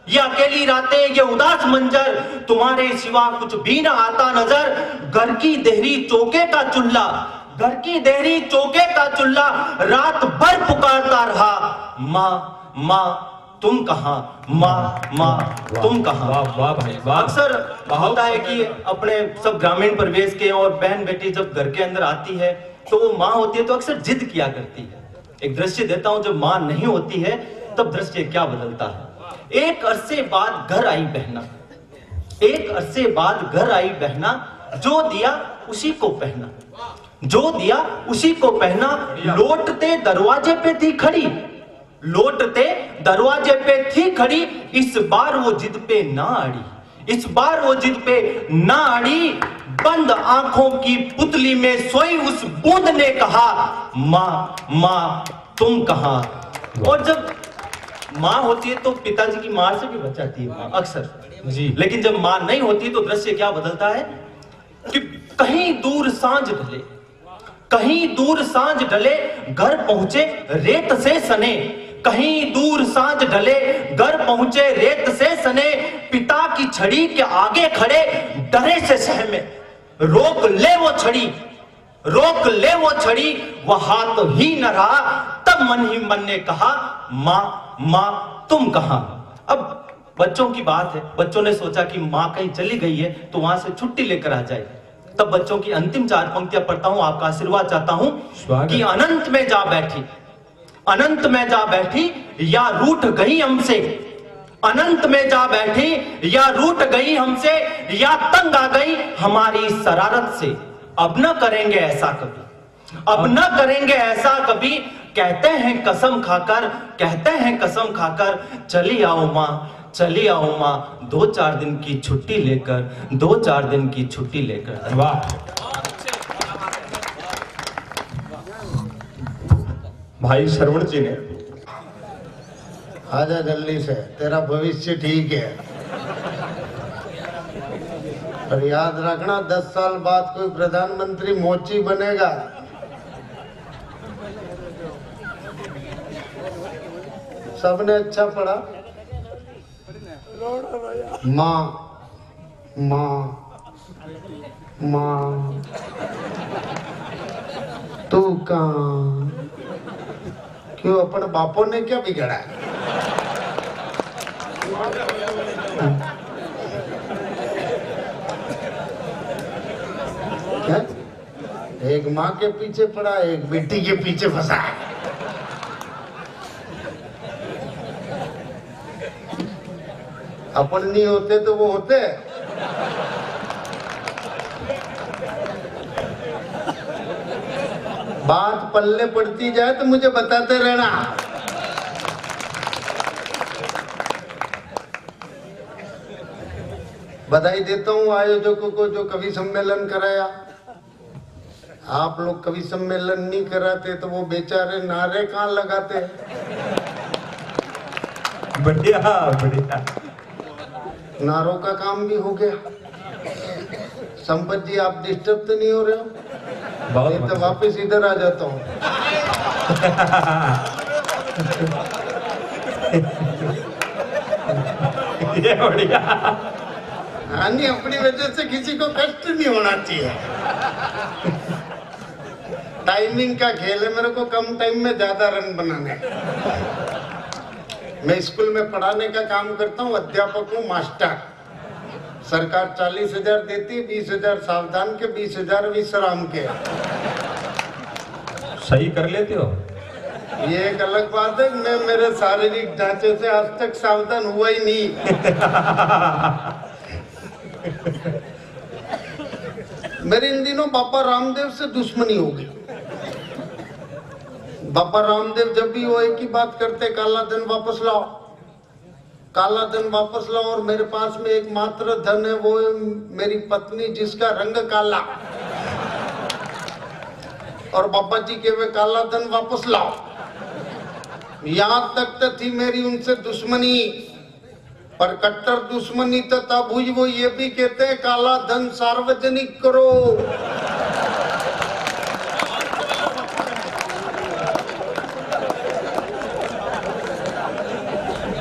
ये अकेली रातें, ये उदास मंजर, तुम्हारे सिवा कुछ भी ना आता नजर। घर की देहरी चौके का चूल्हा, घर की देहरी चौके का चूल्हा रात भर पुकारता रहा माँ माँ तुम कहां, माँ माँ तुम कहां। वाह भाई वाह। अक्सर होता है कि अपने सब ग्रामीण परिवेश के और बहन बेटी जब घर के अंदर आती है तो वो माँ होती है तो अक्सर जिद किया करती है। एक दृश्य देता हूं, जब माँ नहीं होती है तब दृश्य क्या बदलता है। एक अरसे बाद घर आई बहना, एक अरसे बाद घर आई बहना, जो दिया उसी को पहना, जो दिया उसी को पहना। लौटते दरवाजे पे थी खड़ी, लौटते दरवाजे पे थी खड़ी। इस बार वो जिद पे ना अड़ी, इस बार वो जिद पे ना अड़ी। बंद आंखों की पुतली में सोई उस बूंद ने कहा, माँ माँ तुम कहां। और जब माँ होती है तो पिताजी की मार से भी बचाती है माँ अक्सर जी, लेकिन जब माँ नहीं होती तो दृश्य क्या बदलता है कि कहीं दूर सांझ ढले, कहीं दूर सांझ ढले, घर पहुंचे रेत से सने। कहीं दूर सांझ ढले, घर पहुंचे रेत से सने। पिता की छड़ी के आगे खड़े डरे से सहमे, रोक ले वो छड़ी, रोक ले वो छड़ी। वह हाथ ही न रहा, तब मन ही मन ने कहा, माँ माँ तुम कहां। अब बच्चों की बात है, बच्चों ने सोचा कि माँ कहीं चली गई है तो वहां से छुट्टी लेकर आ जाए। तब बच्चों की अंतिम 4 पंक्तियां पढ़ता हूं, आपका आशीर्वाद चाहता हूं कि अनंत में जा बैठी, अनंत में जा बैठी या रूठ गई हमसे, अनंत में जा बैठी या रूठ गई हमसे, या तंग आ गई हमारी शरारत से। अब न करेंगे ऐसा कभी, अब न करेंगे ऐसा कभी। कहते हैं कसम खाकर, कहते हैं कसम खाकर, चली आओ माँ, चली आओ माँ, 2-4 दिन की छुट्टी लेकर, 2-4 दिन की छुट्टी लेकर। वाह, भाई श्रवण जी ने, आजा जल्दी से, तेरा भविष्य ठीक है। और याद रखना 10 साल बाद कोई प्रधानमंत्री मोची बनेगा। सबने अच्छा पढ़ा। माँ माँ माँ तू कहाँ, क्यों अपन बापों ने क्या बिगड़ा है? क्या? एक माँ के पीछे पड़ा, एक बेटी के पीछे फंसा है। अपन नहीं होते तो वो होते। बात पल्ले पड़ती जाए तो मुझे बताते रहना। बधाई देता हूँ आयोजकों को जो कवि सम्मेलन कराया। आप लोग कवि सम्मेलन नहीं कराते तो वो बेचारे नारे कहाँ लगाते। बढ़िया बढ़िया, नारों का काम भी हो गया। संपत जी आप डिस्टर्ब तो नहीं हो रहे हो? नहीं तो वापस इधर आ जाता हूँ। ये बढ़िया। हाँ नहीं, अपनी वजह से किसी को कष्ट नहीं होना चाहिए। टाइमिंग का खेल है, मेरे को कम टाइम में ज्यादा रन बनाने। मैं स्कूल में पढ़ाने का काम करता हूँ, अध्यापक हूँ, मास्टर। सरकार 40,000 देती है, 20,000 सावधान के, 20,000 विश्राम के। सही कर लेते हो। ये एक अलग बात है, मैं मेरे शारीरिक ढांचे से आज तक सावधान हुआ ही नहीं। मेरे इन दिनों बाबा रामदेव से दुश्मनी हो गई। बाबा रामदेव जब भी वो एक ही बात करते, काला धन वापस लाओ, काला धन वापस लाओ। और मेरे पास में एक मात्र धन है, वो है मेरी पत्नी, जिसका रंग काला। और बाबा जी के वे काला धन वापस लाओ। यहां तक थी मेरी उनसे दुश्मनी, पर कट्टर दुश्मनी तो तब हुई वो ये भी कहते हैं काला धन सार्वजनिक करो।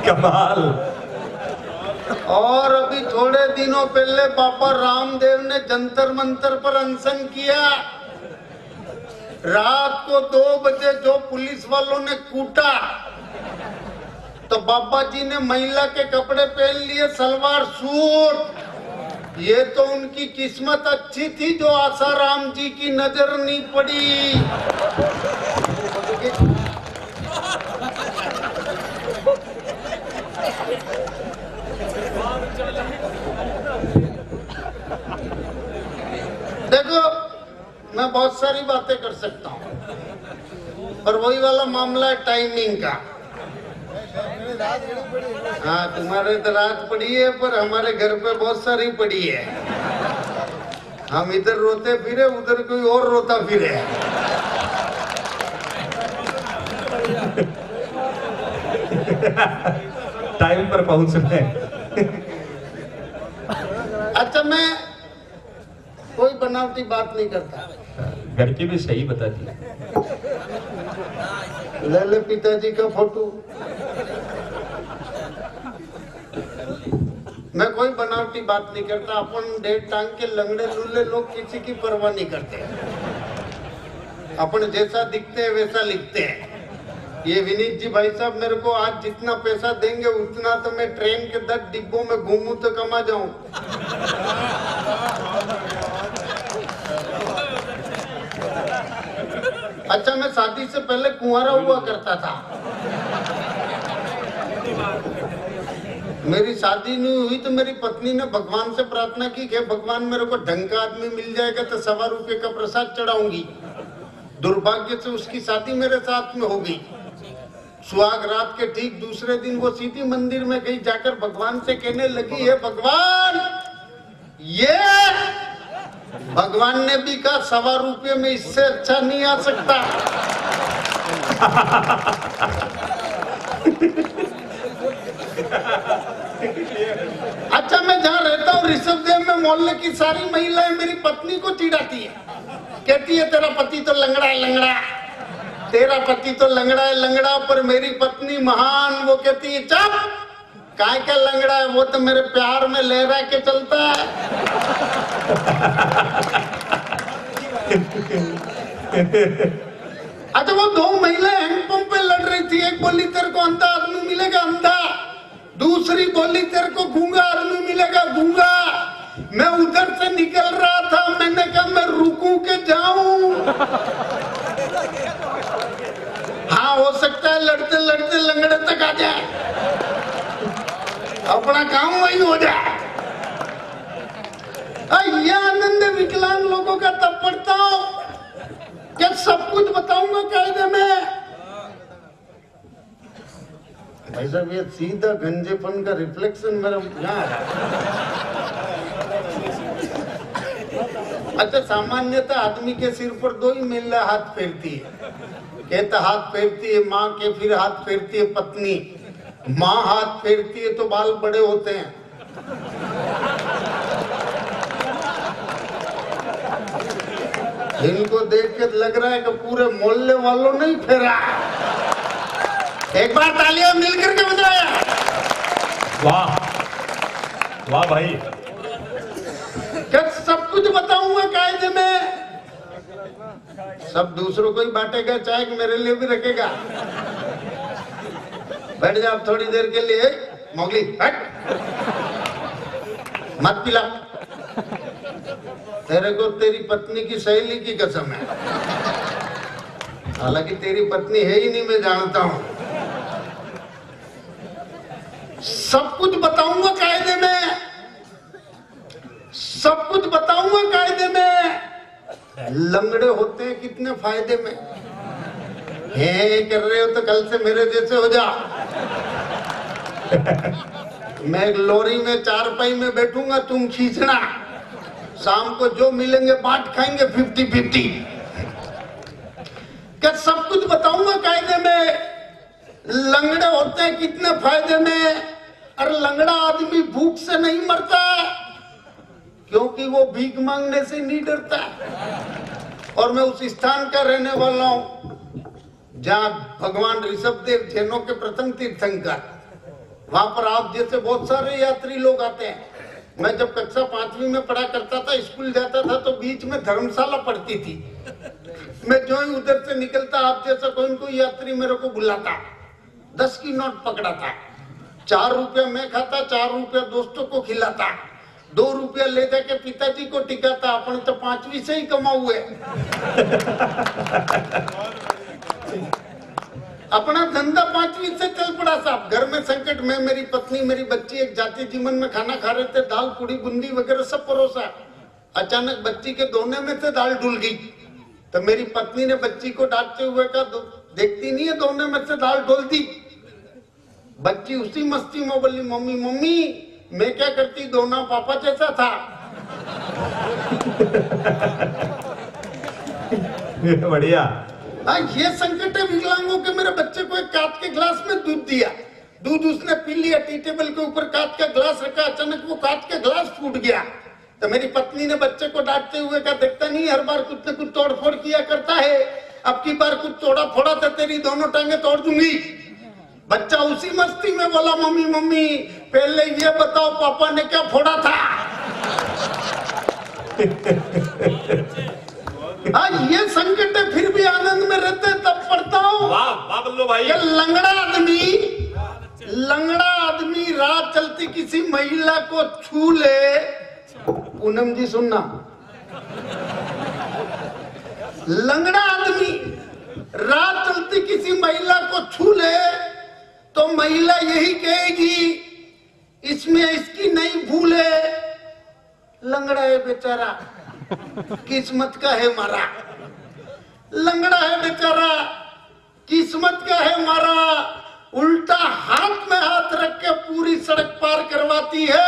कमाल। और अभी थोड़े दिनों पहले बाबा रामदेव ने जंतर मंतर पर अनशन किया। रात को 2 बजे जो पुलिस वालों ने कूटा, तो बाबा जी ने महिला के कपड़े पहन लिए, सलवार सूट। ये तो उनकी किस्मत अच्छी थी जो आसाराम जी की नजर नहीं पड़ी। मैं बहुत सारी बातें कर सकता हूँ, पर वही वाला मामला है टाइमिंग का। हाँ, तुम्हारे तो रात पड़ी है, पर हमारे घर पे बहुत सारी पड़ी है। हम इधर रोते फिरे, उधर कोई और रोता फिरे। टाइम पर पहुंच रहे। अच्छा, मैं कोई बनावटी बात नहीं करता। घर की भी सही बता दी। ले ले पिताजी का फोटो। मैं कोई बनावटी बात नहीं करता। अपन डेढ़ टांग के लंगड़े लूले लोग किसी की परवाह नहीं करते। अपन जैसा दिखते हैं वैसा लिखते हैं। ये विनीत जी भाई साहब मेरे को आज जितना पैसा देंगे उतना तो मैं ट्रेन के 10 डिब्बों में घूमूं तो कमा जाऊं। अच्छा, मैं शादी से पहले कुंवारा हुआ करता था। मेरी शादी नहीं हुई तो मेरी पत्नी ने भगवान से प्रार्थना की कि भगवान मेरे को ढंग का आदमी मिल जाएगा तो 1.25 रुपए का प्रसाद चढ़ाऊंगी। दुर्भाग्य से उसकी शादी मेरे साथ में हो गई। सुहाग रात के ठीक दूसरे दिन वो सीधी मंदिर में गई, जाकर भगवान से कहने लगी, है भगवान, ये भगवान ने भी कहा 1.25 रुपए में इससे अच्छा नहीं आ सकता। अच्छा, मैं जहाँ रहता हूँ ऋषभदेव में मोहल्ले की सारी महिलाएं मेरी पत्नी को चिढ़ाती है, कहती है तेरा पति तो लंगड़ा है लंगड़ा, तेरा पति तो लंगड़ा है लंगड़ा। पर मेरी पत्नी महान, वो कहती है चुप, काय का लंगड़ा है, वो तो मेरे प्यार में लहरा के चलता है। अच्छा, वो 2 महिलाएं हैंडपंप पे लड़ रही थी। एक बोली तेरे को अंधा आदमी मिलेगा अंधा, दूसरी बोली तेरे को गूंगा आदमी मिलेगा गूंगा। मैं उधर से निकल रहा था, मैंने कहा मैं रुकूं के जाऊं। हाँ, हो सकता है लड़ते लड़ते लंगड़े तक आ जाए, अपना काम वही हो जाए। ये आनंद विकलांग लोगों का तब पढ़ता हूं क्या सब कुछ बताऊंगा कायदे में। भाई साहब, ये सीधा गंजेपन का रिफ्लेक्शन मेरा यहाँ। अच्छा, सामान्यतः आदमी के सिर पर 2 ही महिला हाथ फेरती है। कहता हाथ फेरती है माँ के, फिर हाथ फेरती है पत्नी। माँ हाथ फेरती है तो बाल बड़े होते हैं। इनको देख के लग रहा है कि पूरे मोहल्ले वालों ने ही फेरा। एक बार तालियां मिलकर के बजाया। वाह वाह भाई। क्या सब कुछ बताऊंगा कायदे में? सब दूसरों को ही बांटेगा, चाहे मेरे लिए भी रखेगा। बैठ जा थोड़ी देर के लिए। मोगली हट, मत पिला। तेरे को तेरी पत्नी की सहेली की कसम है। हालांकि तेरी पत्नी है ही नहीं, मैं जानता हूं। सब कुछ बताऊंगा कायदे में, सब कुछ बताऊंगा कायदे में। लंगड़े होते हैं कितने फायदे में। हे कर रहे हो तो कल से मेरे जैसे हो जा। मैं लोरी में 4 पाई में बैठूंगा, तुम खींचना। शाम को जो मिलेंगे बांट खाएंगे 50-50। क्या सब कुछ बताऊंगा कायदे में। लंगड़े होते हैं कितने फायदे में। अरे लंगड़ा आदमी भूख से नहीं मरता, क्योंकि वो भीख मांगने से नहीं डरता। और मैं उस स्थान का रहने वाला हूं जहां भगवान ऋषभदेव जैनों के प्रथम तीर्थंकर, वहां पर आप जैसे बहुत सारे यात्री लोग आते हैं। मैं जब कक्षा 5वीं में पढ़ा करता था, स्कूल जाता था तो बीच में धर्मशाला पड़ती थी। मैं जो ही उधर से निकलता, आप जैसा कोई यात्री मेरे को बुलाता, 10 की नोट पकड़ाता, 4 रुपया मैं खाता, 4 रुपया दोस्तों को खिलाता, 2 रुपया ले जाके पिताजी को टिकाता। अपने तो 5वीं से ही कमा हुए। अपना धंधा 5वीं से चल पड़ा साहब। घर में संकट में मेरी पत्नी मेरी बच्ची एक जाति जीवन में खाना खा रहे थे, दाल पूड़ी बूंदी वगैरह सब परोसा। अचानक बच्ची के दोने में से दाल डुल गई। तो मेरी पत्नी ने बच्ची को डांटते हुए कहा, देखती नहीं है दोने में से दाल डोलती। बच्ची उसी मस्ती में बोली, मम्मी मम्मी मैं क्या करती, दोना पापा जैसा था। बढ़िया। हाँ, ये संकट है विकलांगों के। मेरे बच्चे को एक कांच के गिलास में दूध दिया, दूध उसने पी लिया, टी टेबल के ऊपर कांच का गिलास रखा, अचानक वो कांच का गिलास फूट गया। तो मेरी पत्नी ने बच्चे को डांटते हुए कहा, देखता नहीं हर बार कुछ न कुछ तोड़ फोड़ किया करता है, अब की बार कुछ तोड़ा फोड़ा तो तेरी दोनों टांगे तोड़ दूंगी। बच्चा उसी मस्ती में बोला, मम्मी मम्मी पहले ये बताओ पापा ने क्या फोड़ा था। आज ये संकट है, फिर भी आनंद में रहते। तब पढ़ता हूँ, वाह वाह बल्लू भाई। ये लंगड़ा आदमी रात चलती किसी महिला को छू ले। पूनम जी सुनना, लंगड़ा आदमी रात चलती किसी महिला को छू ले तो महिला यही कहेगी, इसमें इसकी नहीं भूल है, लंगड़ा है बेचारा, किस्मत का है मारा। लंगड़ा है बेचारा, किस्मत का है मारा। उल्टा हाथ में हाथ रख के पूरी सड़क पार करवाती है।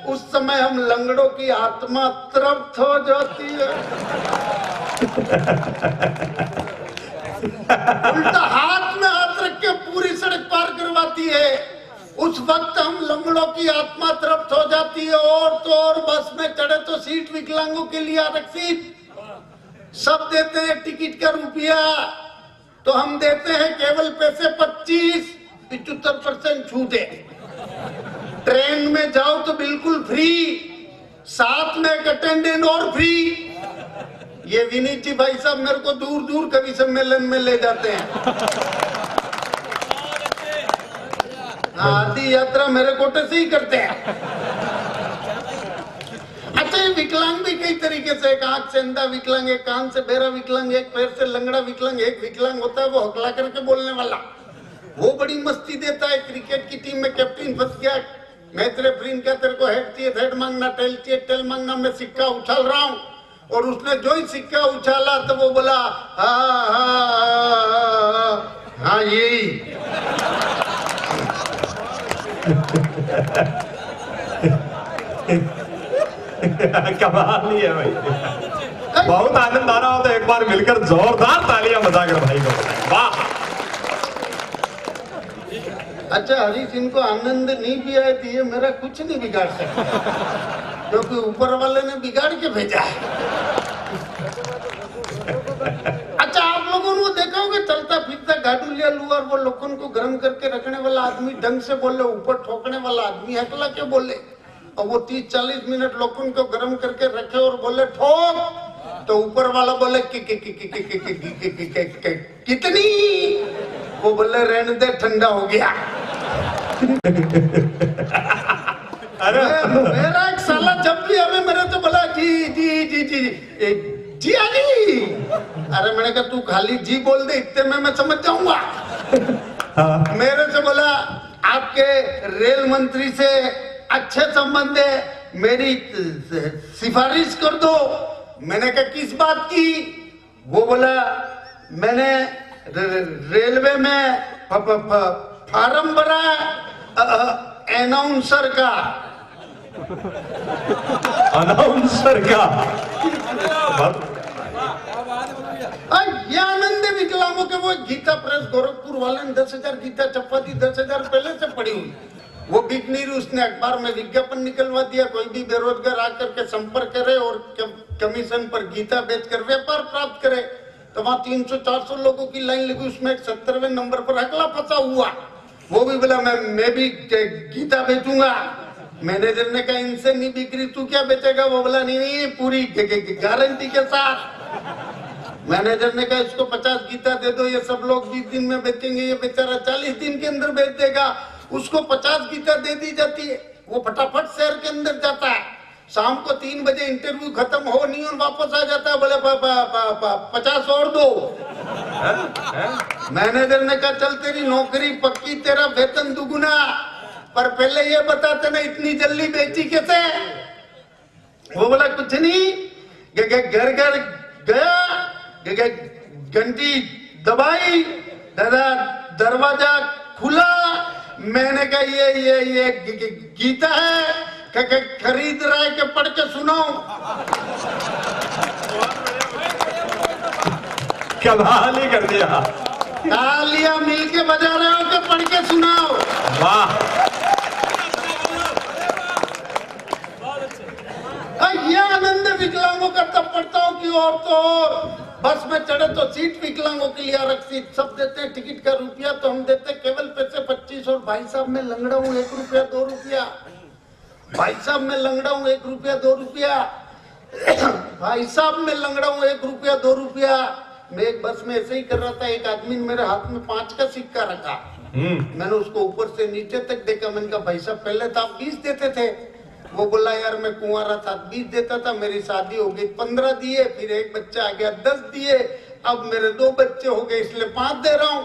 उस समय हम लंगड़ों की आत्मा तृप्त हो जाती है। उल्टा हाथ में हाथ रख के पूरी सड़क पार करवाती है। उस वक्त हम लंगड़ों की आत्मा तृप्त हो जाती है। और तो और बस में चढ़े तो सीट विकलांगों के लिए आरक्षित, सब देते हैं टिकट का रुपया, तो हम देते हैं केवल पैसे 25-75% छूट है। ट्रेन में जाओ तो बिल्कुल फ्री, साथ में एक अटेंडेंट और फ्री। ये विनीत जी भाई साहब मेरे को दूर दूर कवि सम्मेलन में ले जाते हैं। आधी यात्रा मेरे कोटे से ही करते हैं। अच्छा, ये विकलांग भी कई तरीके से, एक आंख से अंधा विकलांग, एक कान से बहरा विकलांग, एक पैर से लंगड़ा विकलांग, एक विकलांग होता है वो हकला करके बोलने वाला, वो बड़ी मस्ती देता है। क्रिकेट की टीम में कैप्टन फंस गया, मैच रेफरी का तेरे को हेड चाहिए हेड मांगना, टेल चाहिए टेल मांगना, मैं सिक्का उछाल रहा हूँ, और उसने जो ही सिक्का उछाला तो वो बोला हाँ यही। कमाल नहीं है भाई, बहुत आनंद आ रहा हो तो एक बार मिलकर जोरदार तालियां बजाकर भाई को बताएं। वाह। अच्छा हरीश, इनको आनंद नहीं भी आए तो ये मेरा कुछ नहीं बिगाड़ सकता, क्योंकि ऊपर वाले ने बिगाड़ के भेजा है। अच्छा, आप लोगों ने देखा होगा चलता फिरता गाड़ी लिया लुआ और वो लोगों को गर्म करके रखने वाला आदमी ढंग से बोले, ऊपर ठोकने वाला आदमी हकला के बोले, और वो 30-40 मिनट लोगों को गर्म करके रखे और बोले ठोक, तो ऊपर वाला बोले कितनी, वो बोले रहने दे ठंडा हो गया। अरे मेरा एक साला जब भी हमें मेरे तो बोला जी जी जी जी जी जी। अरे मैंने कहा तू खाली जी बोल दे, इतने में मैं समझ जाऊंगा। मेरे से बोला आपके रेल मंत्री से अच्छे संबंध है, मेरी सिफारिश कर दो। मैंने कहा किस बात की? वो बोला मैंने रेलवे में फार्म भरा अनाउंसर का। अनाउंसर का ये आनंद है विकलांगों के। वो गीता प्रेस गोरखपुर वाले ने 10,000 गीता छपवा दी, 10,000 पहले से पड़ी हुई, वो बिक नहीं रही। उसने अखबार में विज्ञापन निकलवा दिया, कोई भी बेरोजगार आकर के संपर्क करे और कमीशन पर गीता बेचकर व्यापार प्राप्त करे। तो वहां 300-400 लोगों की लाइन लगी, उसमें एक 70वें नंबर पर अगला फंसा हुआ, वो भी बोला मैं भी गीता बेचूंगा। मैनेजर ने कहा इनसे नहीं बिक रही, तू क्या बेचेगा? वो बोला नहीं पूरी गारंटी के साथ। मैनेजर ने कहा इसको 50 गीता दे दो, ये सब लोग 20 दिन में बेचेंगे, ये बेचारा 40 दिन के अंदर बेच देगा। उसको 50 गीता दे दी जाती है, वो फटाफट शहर के अंदर जाता है। शाम को 3 बजे इंटरव्यू खत्म हो नहीं और वापस आ जाता है, बोले 50 और दो। मैनेजर ने कहा चल तेरी नौकरी पक्की, तेरा वेतन दुगुना, पर पहले ये बताते ना इतनी जल्दी बेची कैसे? वो बोला कुछ नहीं, घर घर गया घंटी दबाई, दादा दरवाजा खुला, मैंने कहा ये गीता है, खरीद रहा है कि पढ़ के सुनाओ? कमाल ही कर दिया। तालियां मिलके बजा रहे हो कि पढ़ के सुनाओ? वाह, ये आनंद विकलांगों का तब पढ़ता हूँ कि और तो और बस में चढ़े तो सीट विकलांगों के लिए आरक्षित, सब देते हैं टिकट का रुपया, तो हम देते केवल पैसे 25। और भाई साहब मैं लंगड़ा हूँ, 1 रुपया 2 रुपया, भाई साहब मैं लंगड़ा हूँ, 1 रुपया 2 रुपया, भाई साहब मैं लंगड़ा हूँ, 1 रुपया 2 रुपया। मैं एक बस में ऐसे ही कर रहा था, एक आदमी ने मेरे हाथ में 5 का सिक्का रखा, मैंने उसको ऊपर से नीचे तक देखा, मैंने कहा भाई साहब पहले तो आप 20 देते थे। वो बोला यार मैं कुंवारा था 20 देता था, मेरी शादी हो गई 15 दिए, फिर एक बच्चा आ गया 10 दिए, अब मेरे 2 बच्चे हो गए इसलिए 5 दे रहा हूँ।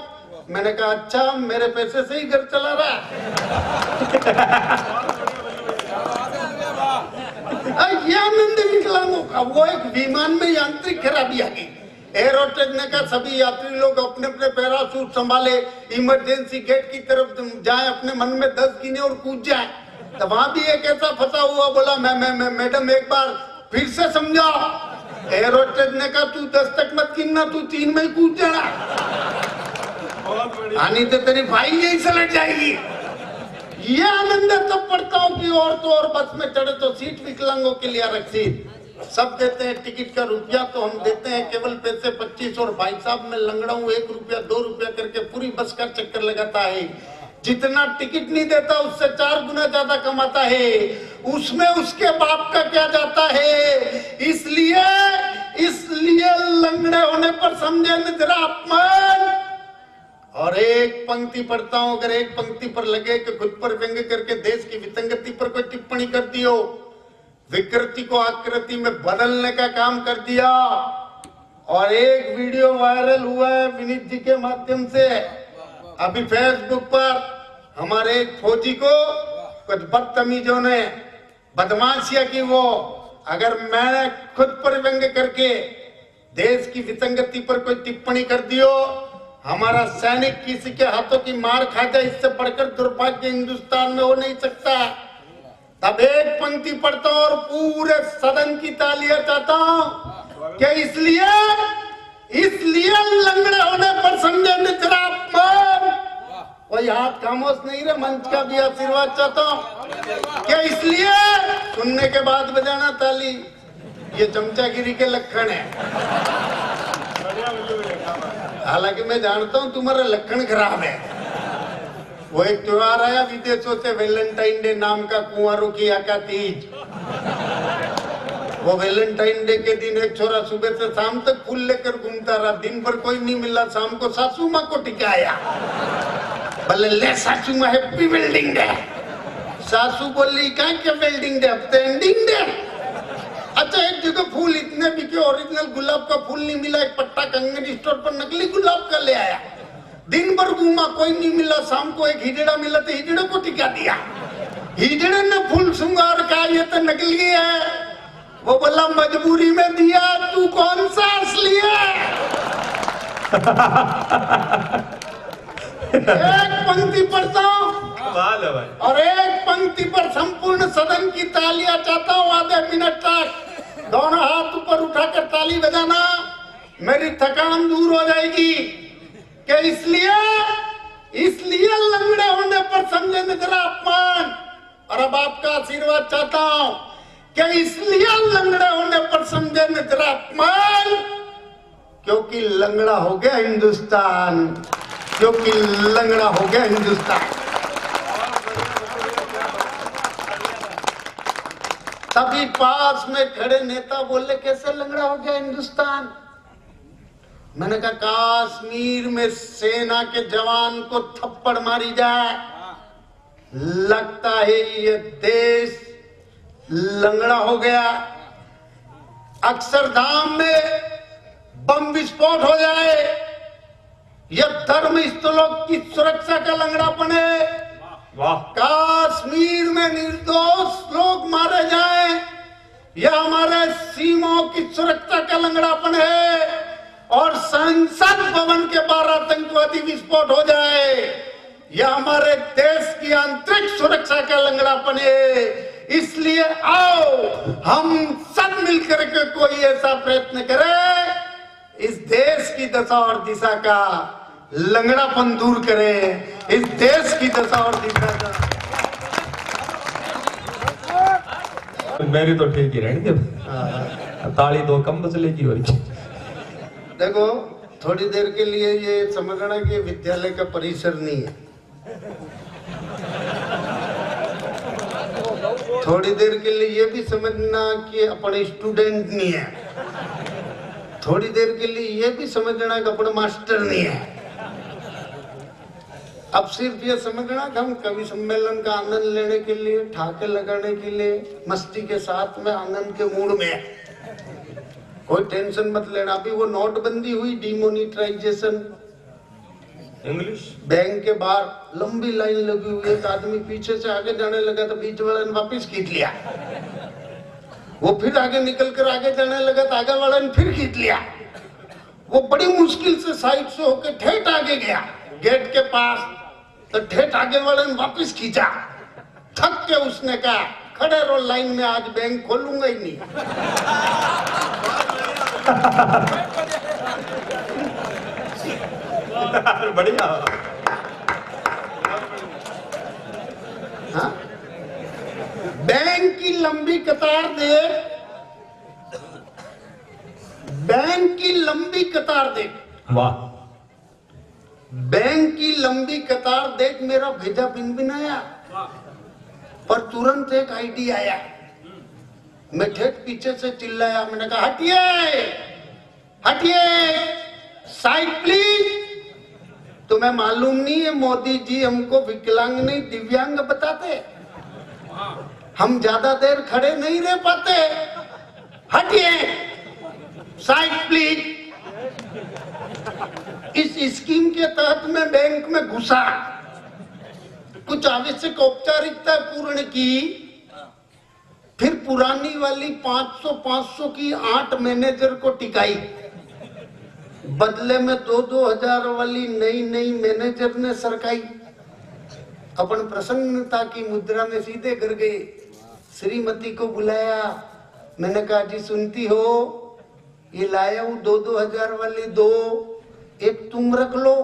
मैंने कहा अच्छा मेरे पैसे से ही घर चला रहा है। ये आनंद विकलांगों का, वो एक विमान में यांत्रिक खराबी आ गई, एयर होस्टेस ने कहा सभी यात्री लोग अपने अपने पैराशूट संभाले, इमरजेंसी गेट की तरफ जाए, अपने मन में 10 गिने और कूद जाए। तो वहां भी एक ऐसा फंसा हुआ बोला मैं मैडम एक बार फिर से समझाओ। एयर होस्टेस ने कहा तू 10 तक मत गिनना, तू 3 में ही कूद जाना, आनी तो तेरी फाइल यही सलट जाएगी। ये आनंद तब पढ़ता हूँ कि और तो और बस में चढ़े तो सीट विकलांगों के लिए आरक्षित, सब देते हैं टिकट का रुपया, तो हम देते हैं केवल पैसे 25। और भाई साहब मैं लंगड़ा हूँ, 1 रुपया 2 रुपया करके पूरी बस का चक्कर लगाता है, जितना टिकट नहीं देता उससे 4 गुना ज्यादा कमाता है, उसमें उसके बाप का क्या जाता है। इसलिए लंगड़े होने पर समझे न जरा अपमान। और एक पंक्ति पढ़ता हूं, अगर एक पंक्ति पर लगे कि खुद पर व्यंग्य करके देश की विसंगति पर कोई टिप्पणी कर दी हो, विकृति को आकृति में बदलने का काम कर दिया। और एक वीडियो वायरल हुआ है विनीत जी के माध्यम से अभी फेसबुक पर, हमारे एक फौजी को कुछ बदतमीजों ने बदमाशियां की। वो अगर मैंने खुद पर व्यंग्य करके देश की विसंगति पर कोई टिप्पणी कर दियो, हमारा सैनिक किसी के हाथों की मार खा जाए, इससे बढ़कर दुर्भाग्य हिंदुस्तान में हो नहीं सकता। तब एक पंक्ति पढ़ता हूं और पूरे सदन की तालियां चाहता हूं कि इसलिए लंगड़े होने पर समझे निचरा अपमान। कोई हाथ खामोश नहीं रहे, मंच का भी आशीर्वाद चाहता हूं क्या, इसलिए सुनने के बाद बजाना ताली, ये चमचागिरी के लक्षण है। हालांकि मैं जानता हूं तुम्हारा लक्षण खराब है। वो एक त्योहार आया विदेशों से, वैलेंटाइन डे नाम का, कुंवारों की आका तीज। वो वैलेंटाइन डे के दिन एक छोरा सुबह से शाम तक फूल लेकर घूमता रहा, दिन भर कोई नहीं मिला, शाम को सासू माँ को टिकाया, बोले ले सासू माँ हैप्पी वेल्डिंग डे। सासू बोली क्या क्या वेल्डिंग डे, अब तो एंडिंग डे। अच्छा एक जगह फूल इतने बिके, ओरिजिनल गुलाब का फूल नहीं मिला, एक पट्टा कंगन स्टोर पर नकली गुलाब का ले आया, दिन भर घूमा कोई नहीं मिला, शाम को एक हिजड़ा मिला तो हिजड़े को टिका दिया। हिजड़े ने फूल श्रृंगार कहा ये तो नकली है। वो बोला मजबूरी में दिया, तू कौन सा असली है। एक पंक्ति पढ़ता हूँ और एक पंक्ति पर संपूर्ण सदन की तालियां चाहता हूँ, आधे मिनट तक दोनों हाथ ऊपर उठाकर ताली बजाना, मेरी थकान दूर हो जाएगी। कि इसलिए लंगड़े होने पर समझे जरा अपमान। और अब आपका आशीर्वाद चाहता हूं कि इसलिए लंगड़े होने पर समझे जरा अपमान, क्योंकि लंगड़ा हो गया हिंदुस्तान, क्योंकि लंगड़ा हो गया हिंदुस्तान। तभी पास में खड़े नेता बोले कैसे लंगड़ा हो गया हिंदुस्तान। मैंने कहा कश्मीर में सेना के जवान को थप्पड़ मारी जाए, लगता है ये देश लंगड़ा हो गया। अक्षरधाम में बम विस्फोट हो जाए, यह धर्म स्थलों की सुरक्षा का लंगड़ापन है। कश्मीर में निर्दोष लोग मारे जाएं, यह हमारे सीमाओं की सुरक्षा का लंगड़ापन है। और संसद भवन के बाहर आतंकवादी विस्फोट हो जाए, यह हमारे देश की आंतरिक सुरक्षा का लंगड़ापन है। इसलिए आओ हम सब मिलकर के कोई ऐसा प्रयत्न करें, इस देश की दशा और दिशा का लंगड़ापन दूर करें, इस देश की दशा और दिशा का। मेरी तो ठीक ही रहनी थी, ताली दो कम बचले की हो रही। देखो थोड़ी देर के लिए ये समझना कि विद्यालय का परिसर नहीं है, थोड़ी देर के लिए ये भी समझना कि अपने स्टूडेंट नहीं है, थोड़ी देर के लिए ये भी समझना कि अपने मास्टर नहीं है। अब सिर्फ ये समझना कि हम कवि सम्मेलन का आनंद लेने के लिए, ठाके लगाने के लिए, मस्ती के साथ में आनंद के मूड में है। कोई टेंशन मत लेना। अभी वो नोटबंदी हुई, डिमोनिटाइजेशन, इंग्लिश बैंक के बाहर लंबी लाइन लगी हुई है, एक आदमी पीछे से आगे जाने लगा तो बीच वाले ने वापिस खींच लिया, वो फिर आगे निकल कर आगे जाने लगा तो आगे वाले ने फिर खींच लिया, वो बड़ी मुश्किल से साइड से होकर ठेठ आगे गया गेट के पास, तो ठेठ आगे वाले ने वापिस खींचा। थक के उसने कहा खड़े रहो लाइन में, आज बैंक खोलूंगा ही नहीं। बढ़िया। हाँ? बैंक की लंबी कतार देख, बैंक की लंबी कतार देख, वाह। बैंक की लंबी कतार देख, मेरा भेजा बिन आया, पर तुरंत एक आईडिया आया। मैं ठेठ पीछे से चिल्लाया, मैंने कहा हटिए हटिए, साइड प्लीज। तुम्हें मालूम नहीं है मोदी जी हमको विकलांग नहीं दिव्यांग बताते, हम ज्यादा देर खड़े नहीं रह पाते, हटिए साइड प्लीज। इस स्कीम के तहत मैं बैंक में घुसा, कुछ आवश्यक औपचारिकता पूर्ण की, फिर पुरानी वाली 500 की 8 मैनेजर को टिकाई, बदले में 2-2 हजार वाली नई मैनेजर ने सरकाई। अपन प्रसन्नता की मुद्रा में सीधे घर गए, श्रीमती को बुलाया, मैंने कहा जी सुनती हो, ये लाया हूं 2-2 हजार वाली 2, एक तुम रख लो।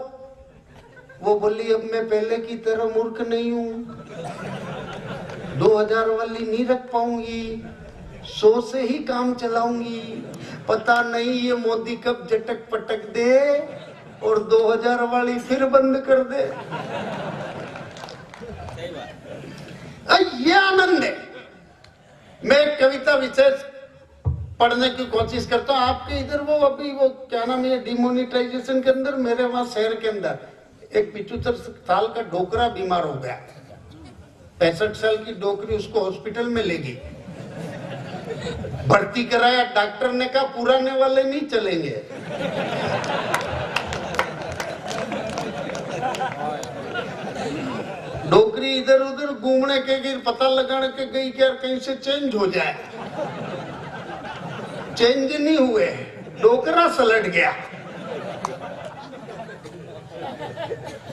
वो बोली अब मैं पहले की तरह मूर्ख नहीं हूं, 2000 वाली नहीं रख पाऊंगी, 100 से ही काम चलाऊंगी, पता नहीं ये मोदी कब झटक पटक दे और 2000 वाली फिर बंद कर दे। ये आनंद है। मैं एक कविता विशेष पढ़ने की कोशिश करता हूँ आपके इधर, वो अभी वो क्या नाम है डिमोनिटाइजेशन के अंदर, मेरे वहां शहर के अंदर एक 75 साल का डोकरा बीमार हो गया, 65 साल की डोकरी, उसको हॉस्पिटल में ले गई, भर्ती कराया, डॉक्टर ने कहा पुराने वाले नहीं चलेंगे। डोकरी इधर उधर घूमने के गई, पता लगाने के गई कि यार कहीं से चेंज हो जाए, चेंज नहीं हुए, डोकरा सलट गया।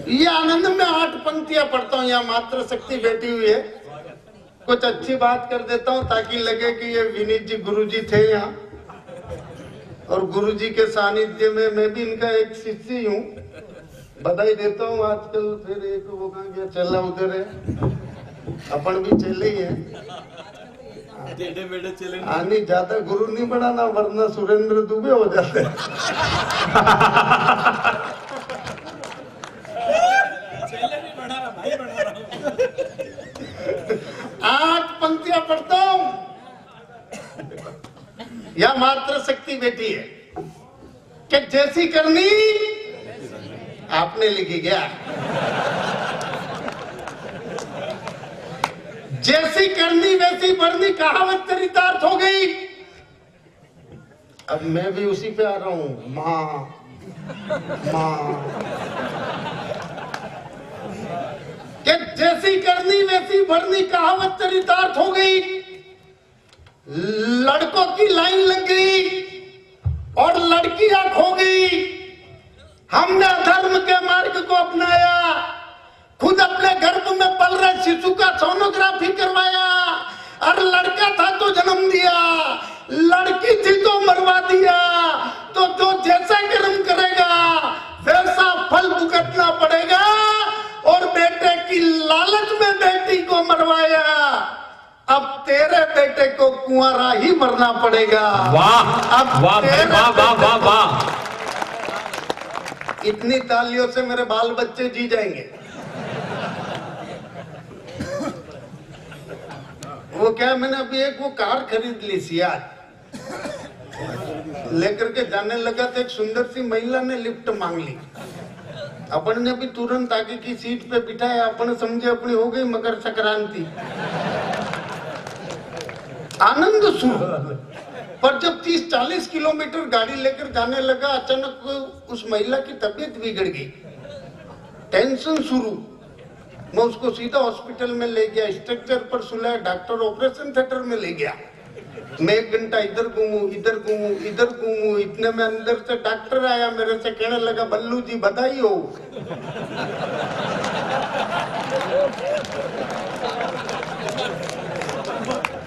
ये आनंद में 8 पंक्तियां पढ़ता हूँ, यहाँ मातृ शक्ति बैठी हुई है, कुछ अच्छी बात कर देता हूँ ताकि लगे कि ये विनीत जी गुरुजी थे यहाँ, और गुरुजी के सानिध्य में मैं भी इनका एक शिष्य हूँ। बधाई देता हूँ। आजकल फिर एक वो कहा गया चला उधर है, अपन भी चले ही है, आनी ज्यादा गुरु नहीं बढ़ाना वरना सुरेंद्र दुबे हो जाते। 8 पंक्तियां पढ़ता हूं, या मात्र शक्ति बेटी है कि जैसी करनी आपने लिखी क्या, जैसी करनी वैसी बढ़नी, कहावत चरितार्थ हो गई। अब मैं भी उसी पे आ रहा हूं, माँ कि जैसी करनी वैसी बढ़नी, कहावत चरितार्थ हो गई। लड़कों की लाइन लग गई और लड़की की आंख हो गई। हमने अधर्म के मार्ग को अपनाया, खुद अपने गर्भ में पल रहे शिशु का सोनोग्राफी करवाया, और लड़का था तो जन्म दिया, लड़की थी तो मरवा दिया। तो जो जैसा कर्म करेगा वैसा फल भुगतना पड़ेगा। और बेटे की लालच में बेटी को मरवाया, अब तेरे बेटे को कुंवारा ही मरना पड़ेगा। वाह अब वाह भाई, वाह वाह वाह वाह। इतनी तालियों से मेरे बाल बच्चे जी जाएंगे। वो क्या, मैंने अभी एक वो कार खरीद ली सियाज, लेकर के जाने लगा तो एक सुंदर सी महिला ने लिफ्ट मांग ली। अपन ने भी तुरंत आगे की सीट पे बिठाया, अपन समझे अपनी हो गई मकर संक्रांति, आनंद शुरू। पर जब 30-40 किलोमीटर गाड़ी लेकर जाने लगा, अचानक उस महिला की तबीयत बिगड़ गई, टेंशन शुरू। मैं उसको सीधा हॉस्पिटल में ले गया, स्ट्रक्चर पर सुलाया, डॉक्टर ऑपरेशन थिएटर में ले गया। मैं 1 घंटा इधर घूमू इधर घूमू इधर घूमू, इतने में अंदर से डॉक्टर आया, मेरे से कहने लगा, बल्लू जी बधाई हो।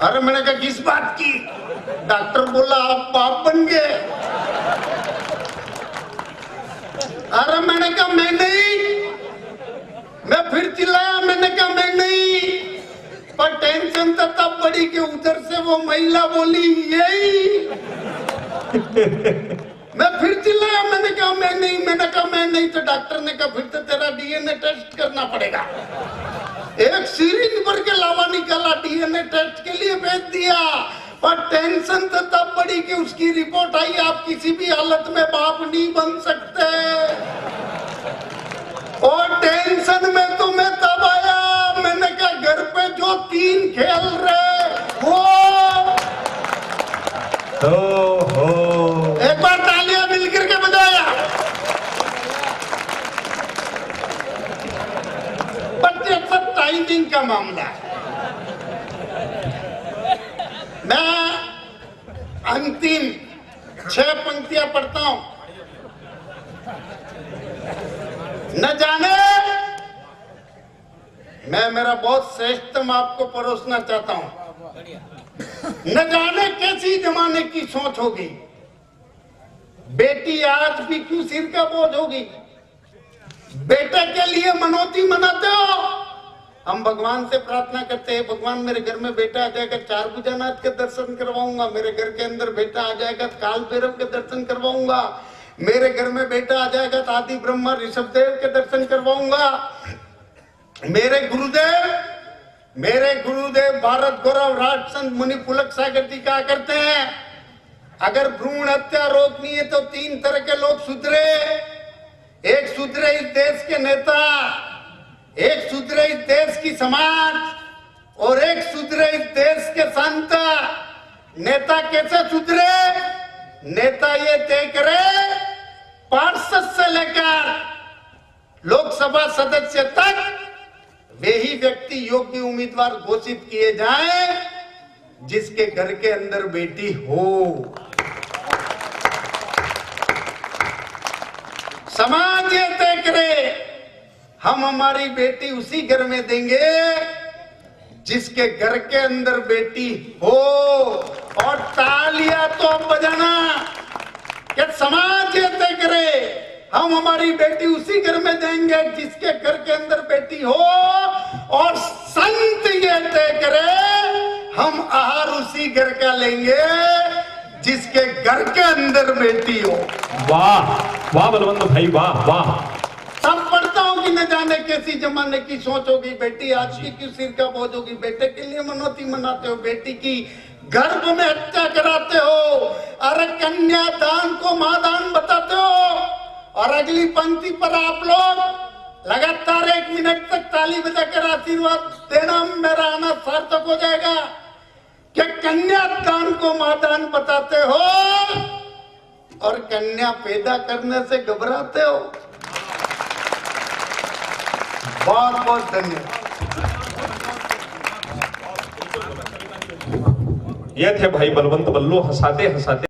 अरे मैंने कहा किस बात की? डॉक्टर बोला आप बाप बन गए। अरे मैंने कहा मैं नहीं, मैं फिर चिल्लाया, मैंने कहा मैं नहीं। पर टेंशन तो तब बड़ी कि उधर से वो महिला बोली यही। मैं फिर चिल्लाया, मैंने कहा मैं नहीं, मैंने कहा मैं नहीं। तो डॉक्टर ने कहा फिर तो तेरा डीएनए टेस्ट करना पड़ेगा। एक सीरिंज भर के लावा निकाला, डीएनए टेस्ट के लिए भेज दिया। पर टेंशन तो तब बड़ी कि उसकी रिपोर्ट आई, आप किसी भी हालत में बाप नहीं बन सकते। और टेंशन में तो मैं तब आया, मैंने कहा घर पे जो 3 खेल रहे वो हो। एक बार तालियां मिलकर के बजाया। बच्चे सब टाइमिंग का मामला है। मैं अंतिम 6 पंक्तियां पढ़ता हूं। न जाने, मैं मेरा बहुत श्रेष्ठतम आपको परोसना चाहता हूं। न जाने कैसी जमाने की सोच होगी, बेटी आज भी क्यों सिर का बोझ होगी। बेटे के लिए मनौती मनाते हो। हम भगवान से प्रार्थना करते हैं, भगवान मेरे घर में बेटा आ जाएगा, 4 भुजानाथ के दर्शन करवाऊंगा। मेरे घर के अंदर बेटा आ जाएगा, काल भैरव के दर्शन करवाऊंगा। मेरे घर में बेटा आ जाएगा तो आदि ब्रह्मा ऋषभदेव के दर्शन करवाऊंगा। मेरे गुरुदेव भारत गौरव राजचंद मुनि पुलक सागर जी कहा करते हैं, अगर भ्रूण हत्या रोकनी है तो 3 तरह के लोग सुधरे। एक सुधरे इस देश के नेता, एक सुधरे इस देश की समाज, और एक सुधरे इस देश के संत। नेता कैसे सुधरे? नेता ये तय करे, पार्षद से लेकर लोकसभा सदस्य तक वे ही व्यक्ति योग्य उम्मीदवार घोषित किए जाएं जिसके घर के अंदर बेटी हो। समाज ये तय करे, हम हमारी बेटी उसी घर में देंगे जिसके घर के अंदर बेटी हो। और तालियां तो बजाना कि समाज ये तय करे, हम हमारी बेटी उसी घर में देंगे जिसके घर के अंदर बेटी हो। और संत ये तय करे, हम आहार उसी घर का लेंगे जिसके घर के अंदर बेटी हो। वाह वाह बलवंत भाई, वाह वाह। सब पढ़ता हूँ कि न जाने कैसी जमाने की सोच होगी, बेटी आज की क्यों सिर का बोझ होगी। बेटे के लिए मनौती मनाते हो, बेटी की गर्भ में हत्या कराते हो। अरे कन्यादान को मादान बताते हो। और अगली पंक्ति पर आप लोग लगातार 1 मिनट तक ताली बजाकर आशीर्वाद देना, मेरा आना सार्थक हो जाएगा। कि कन्यादान को मादान बताते हो और कन्या पैदा करने से घबराते हो। बहुत बहुत धन्यवाद। ये थे भाई बलवंत बल्लू, हंसाते हंसाते